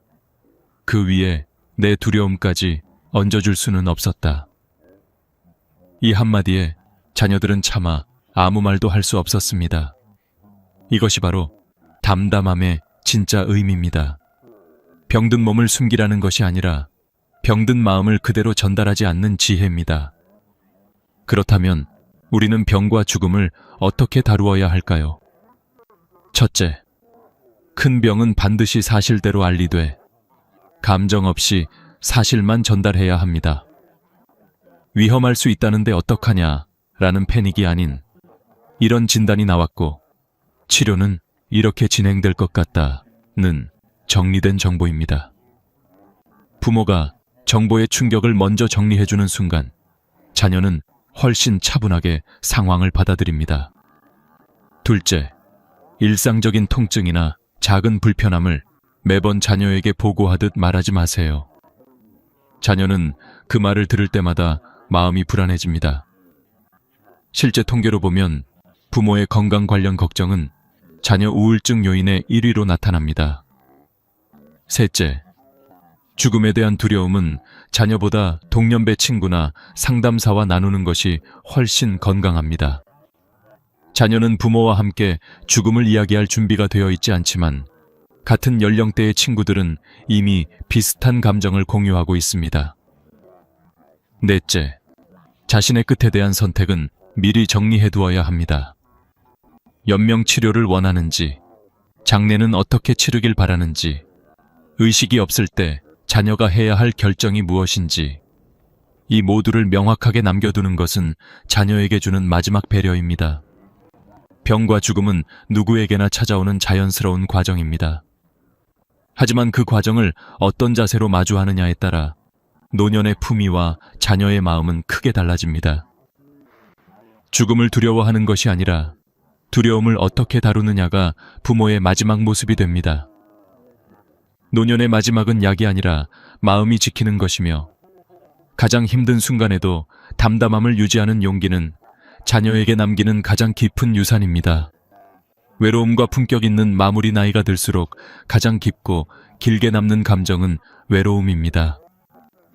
그 위에 내 두려움까지 얹어줄 수는 없었다. 이 한마디에 자녀들은 차마 아무 말도 할 수 없었습니다. 이것이 바로 담담함의 진짜 의미입니다. 병든 몸을 숨기라는 것이 아니라 병든 마음을 그대로 전달하지 않는 지혜입니다. 그렇다면 우리는 병과 죽음을 어떻게 다루어야 할까요? 첫째, 큰 병은 반드시 사실대로 알리되 감정 없이 사실만 전달해야 합니다. 위험할 수 있다는데 어떡하냐 라는 패닉이 아닌 이런 진단이 나왔고 치료는 이렇게 진행될 것 같다는 정리된 정보입니다. 부모가 정보의 충격을 먼저 정리해주는 순간 자녀는 훨씬 차분하게 상황을 받아들입니다. 둘째, 일상적인 통증이나 작은 불편함을 매번 자녀에게 보고하듯 말하지 마세요. 자녀는 그 말을 들을 때마다 마음이 불안해집니다. 실제 통계로 보면 부모의 건강 관련 걱정은 자녀 우울증 요인의 1위로 나타납니다. 셋째, 죽음에 대한 두려움은 자녀보다 동년배 친구나 상담사와 나누는 것이 훨씬 건강합니다. 자녀는 부모와 함께 죽음을 이야기할 준비가 되어 있지 않지만 같은 연령대의 친구들은 이미 비슷한 감정을 공유하고 있습니다. 넷째, 자신의 끝에 대한 선택은 미리 정리해두어야 합니다. 연명 치료를 원하는지, 장례는 어떻게 치르길 바라는지, 의식이 없을 때 자녀가 해야 할 결정이 무엇인지, 이 모두를 명확하게 남겨두는 것은 자녀에게 주는 마지막 배려입니다. 병과 죽음은 누구에게나 찾아오는 자연스러운 과정입니다. 하지만 그 과정을 어떤 자세로 마주하느냐에 따라 노년의 품위와 자녀의 마음은 크게 달라집니다. 죽음을 두려워하는 것이 아니라 두려움을 어떻게 다루느냐가 부모의 마지막 모습이 됩니다. 노년의 마지막은 약이 아니라 마음이 지키는 것이며 가장 힘든 순간에도 담담함을 유지하는 용기는 자녀에게 남기는 가장 깊은 유산입니다. 외로움과 품격 있는 마무리 나이가 들수록 가장 깊고 길게 남는 감정은 외로움입니다.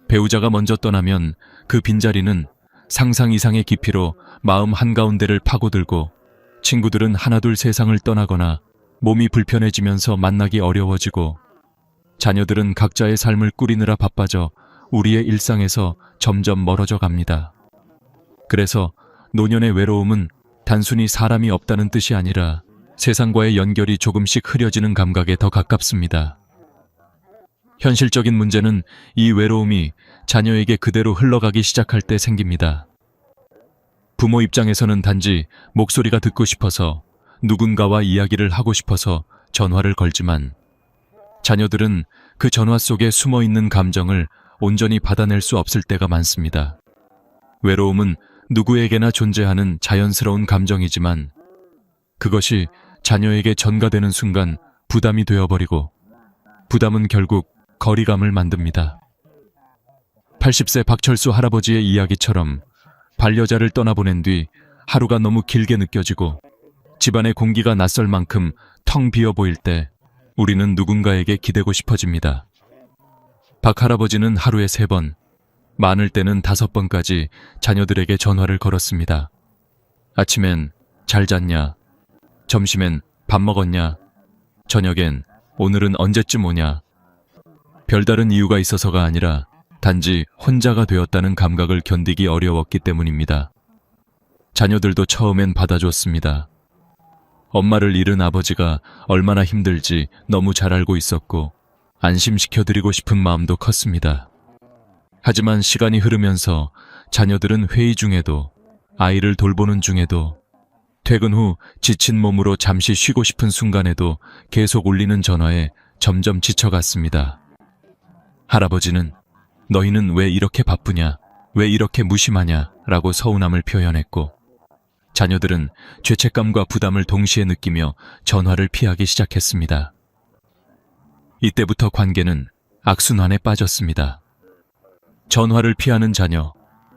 배우자가 먼저 떠나면 그 빈자리는 상상 이상의 깊이로 마음 한가운데를 파고들고 친구들은 하나둘 세상을 떠나거나 몸이 불편해지면서 만나기 어려워지고 자녀들은 각자의 삶을 꾸리느라 바빠져 우리의 일상에서 점점 멀어져 갑니다. 그래서 노년의 외로움은 단순히 사람이 없다는 뜻이 아니라 세상과의 연결이 조금씩 흐려지는 감각에 더 가깝습니다. 현실적인 문제는 이 외로움이 자녀에게 그대로 흘러가기 시작할 때 생깁니다. 부모 입장에서는 단지 목소리가 듣고 싶어서 누군가와 이야기를 하고 싶어서 전화를 걸지만 자녀들은 그 전화 속에 숨어 있는 감정을 온전히 받아낼 수 없을 때가 많습니다. 외로움은 누구에게나 존재하는 자연스러운 감정이지만 그것이 자녀에게 전가되는 순간 부담이 되어버리고 부담은 결국 거리감을 만듭니다. 80세 박철수 할아버지의 이야기처럼 반려자를 떠나보낸 뒤 하루가 너무 길게 느껴지고 집안의 공기가 낯설 만큼 텅 비어 보일 때 우리는 누군가에게 기대고 싶어집니다. 박 할아버지는 하루에 3번, 많을 때는 5번까지 자녀들에게 전화를 걸었습니다. 아침엔 잘 잤냐? 점심엔 밥 먹었냐? 저녁엔 오늘은 언제쯤 오냐? 별다른 이유가 있어서가 아니라 단지 혼자가 되었다는 감각을 견디기 어려웠기 때문입니다. 자녀들도 처음엔 받아줬습니다. 엄마를 잃은 아버지가 얼마나 힘들지 너무 잘 알고 있었고 안심시켜드리고 싶은 마음도 컸습니다. 하지만 시간이 흐르면서 자녀들은 회의 중에도 아이를 돌보는 중에도 퇴근 후 지친 몸으로 잠시 쉬고 싶은 순간에도 계속 울리는 전화에 점점 지쳐갔습니다. 할아버지는 너희는 왜 이렇게 바쁘냐, 왜 이렇게 무심하냐 라고 서운함을 표현했고 자녀들은 죄책감과 부담을 동시에 느끼며 전화를 피하기 시작했습니다. 이때부터 관계는 악순환에 빠졌습니다. 전화를 피하는 자녀,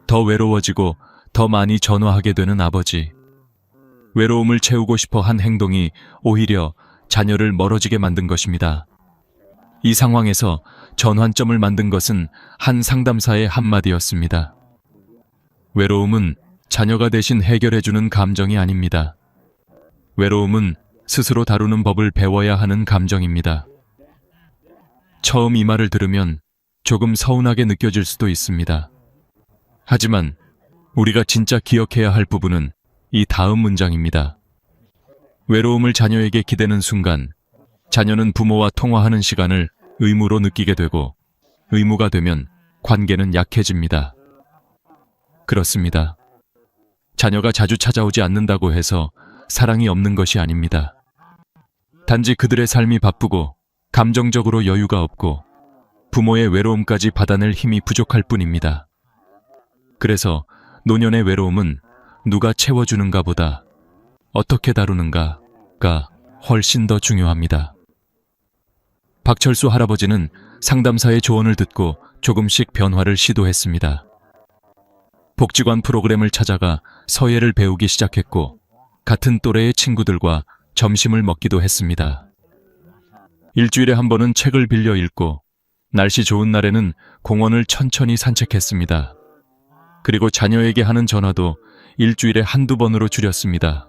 더 외로워지고 더 많이 전화하게 되는 아버지. 외로움을 채우고 싶어 한 행동이 오히려 자녀를 멀어지게 만든 것입니다. 이 상황에서 전환점을 만든 것은 한 상담사의 한마디였습니다. 외로움은 자녀가 대신 해결해주는 감정이 아닙니다. 외로움은 스스로 다루는 법을 배워야 하는 감정입니다. 처음 이 말을 들으면 조금 서운하게 느껴질 수도 있습니다. 하지만 우리가 진짜 기억해야 할 부분은 이 다음 문장입니다. 외로움을 자녀에게 기대는 순간 자녀는 부모와 통화하는 시간을 의무로 느끼게 되고 의무가 되면 관계는 약해집니다. 그렇습니다. 자녀가 자주 찾아오지 않는다고 해서 사랑이 없는 것이 아닙니다. 단지 그들의 삶이 바쁘고 감정적으로 여유가 없고 부모의 외로움까지 받아낼 힘이 부족할 뿐입니다. 그래서 노년의 외로움은 누가 채워주는가 보다 어떻게 다루는가가 훨씬 더 중요합니다. 박철수 할아버지는 상담사의 조언을 듣고 조금씩 변화를 시도했습니다. 복지관 프로그램을 찾아가 서예를 배우기 시작했고 같은 또래의 친구들과 점심을 먹기도 했습니다. 일주일에 한 번은 책을 빌려 읽고 날씨 좋은 날에는 공원을 천천히 산책했습니다. 그리고 자녀에게 하는 전화도 일주일에 한두 번으로 줄였습니다.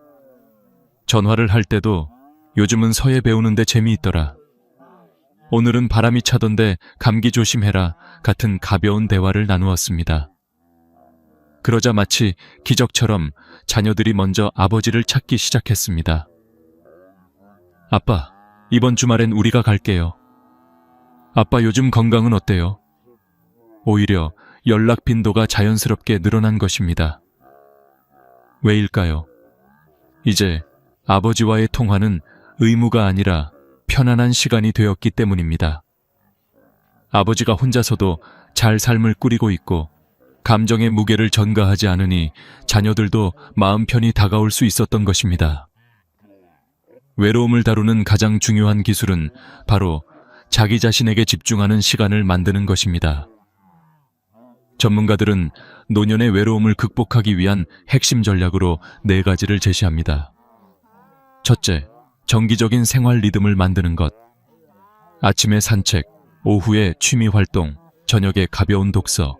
전화를 할 때도 요즘은 서예 배우는데 재미있더라. 오늘은 바람이 차던데 감기 조심해라 같은 가벼운 대화를 나누었습니다. 그러자 마치 기적처럼 자녀들이 먼저 아버지를 찾기 시작했습니다. 아빠, 이번 주말엔 우리가 갈게요. 아빠 요즘 건강은 어때요? 오히려 연락 빈도가 자연스럽게 늘어난 것입니다. 왜일까요? 이제 아버지와의 통화는 의무가 아니라 편안한 시간이 되었기 때문입니다. 아버지가 혼자서도 잘 삶을 꾸리고 있고 감정의 무게를 전가하지 않으니 자녀들도 마음 편히 다가올 수 있었던 것입니다. 외로움을 다루는 가장 중요한 기술은 바로 자기 자신에게 집중하는 시간을 만드는 것입니다. 전문가들은 노년의 외로움을 극복하기 위한 핵심 전략으로 4가지를 제시합니다. 첫째, 정기적인 생활 리듬을 만드는 것. 아침에 산책, 오후에 취미 활동, 저녁에 가벼운 독서,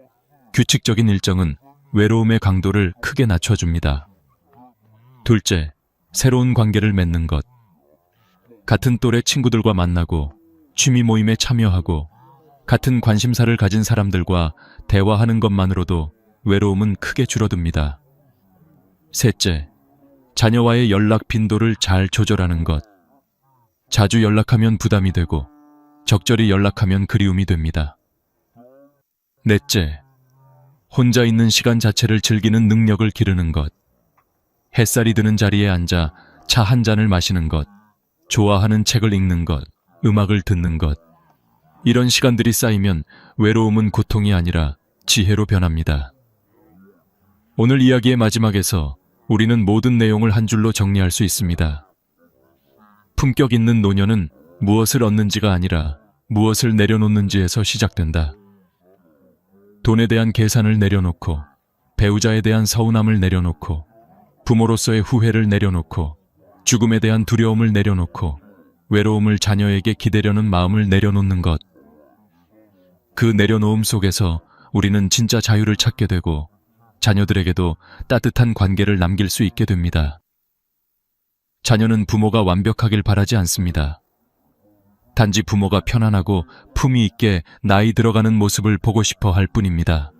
규칙적인 일정은 외로움의 강도를 크게 낮춰줍니다. 둘째, 새로운 관계를 맺는 것. 같은 또래 친구들과 만나고 취미 모임에 참여하고 같은 관심사를 가진 사람들과 대화하는 것만으로도 외로움은 크게 줄어듭니다. 셋째, 자녀와의 연락 빈도를 잘 조절하는 것. 자주 연락하면 부담이 되고 적절히 연락하면 그리움이 됩니다. 넷째, 혼자 있는 시간 자체를 즐기는 능력을 기르는 것. 햇살이 드는 자리에 앉아 차 한 잔을 마시는 것, 좋아하는 책을 읽는 것, 음악을 듣는 것. 이런 시간들이 쌓이면 외로움은 고통이 아니라 지혜로 변합니다. 오늘 이야기의 마지막에서 우리는 모든 내용을 한 줄로 정리할 수 있습니다. 품격 있는 노년은 무엇을 얻는지가 아니라 무엇을 내려놓는지에서 시작된다. 돈에 대한 계산을 내려놓고, 배우자에 대한 서운함을 내려놓고, 부모로서의 후회를 내려놓고, 죽음에 대한 두려움을 내려놓고, 외로움을 자녀에게 기대려는 마음을 내려놓는 것. 그 내려놓음 속에서 우리는 진짜 자유를 찾게 되고 자녀들에게도 따뜻한 관계를 남길 수 있게 됩니다. 자녀는 부모가 완벽하길 바라지 않습니다. 단지 부모가 편안하고 품위 있게 나이 들어가는 모습을 보고 싶어 할 뿐입니다.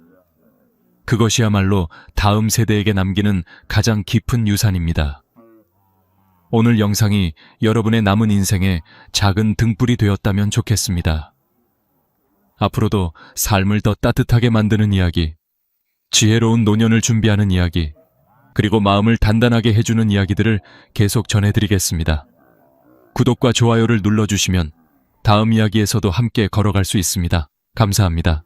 그것이야말로 다음 세대에게 남기는 가장 깊은 유산입니다. 오늘 영상이 여러분의 남은 인생에 작은 등불이 되었다면 좋겠습니다. 앞으로도 삶을 더 따뜻하게 만드는 이야기, 지혜로운 노년을 준비하는 이야기, 그리고 마음을 단단하게 해주는 이야기들을 계속 전해드리겠습니다. 구독과 좋아요를 눌러주시면 다음 이야기에서도 함께 걸어갈 수 있습니다. 감사합니다.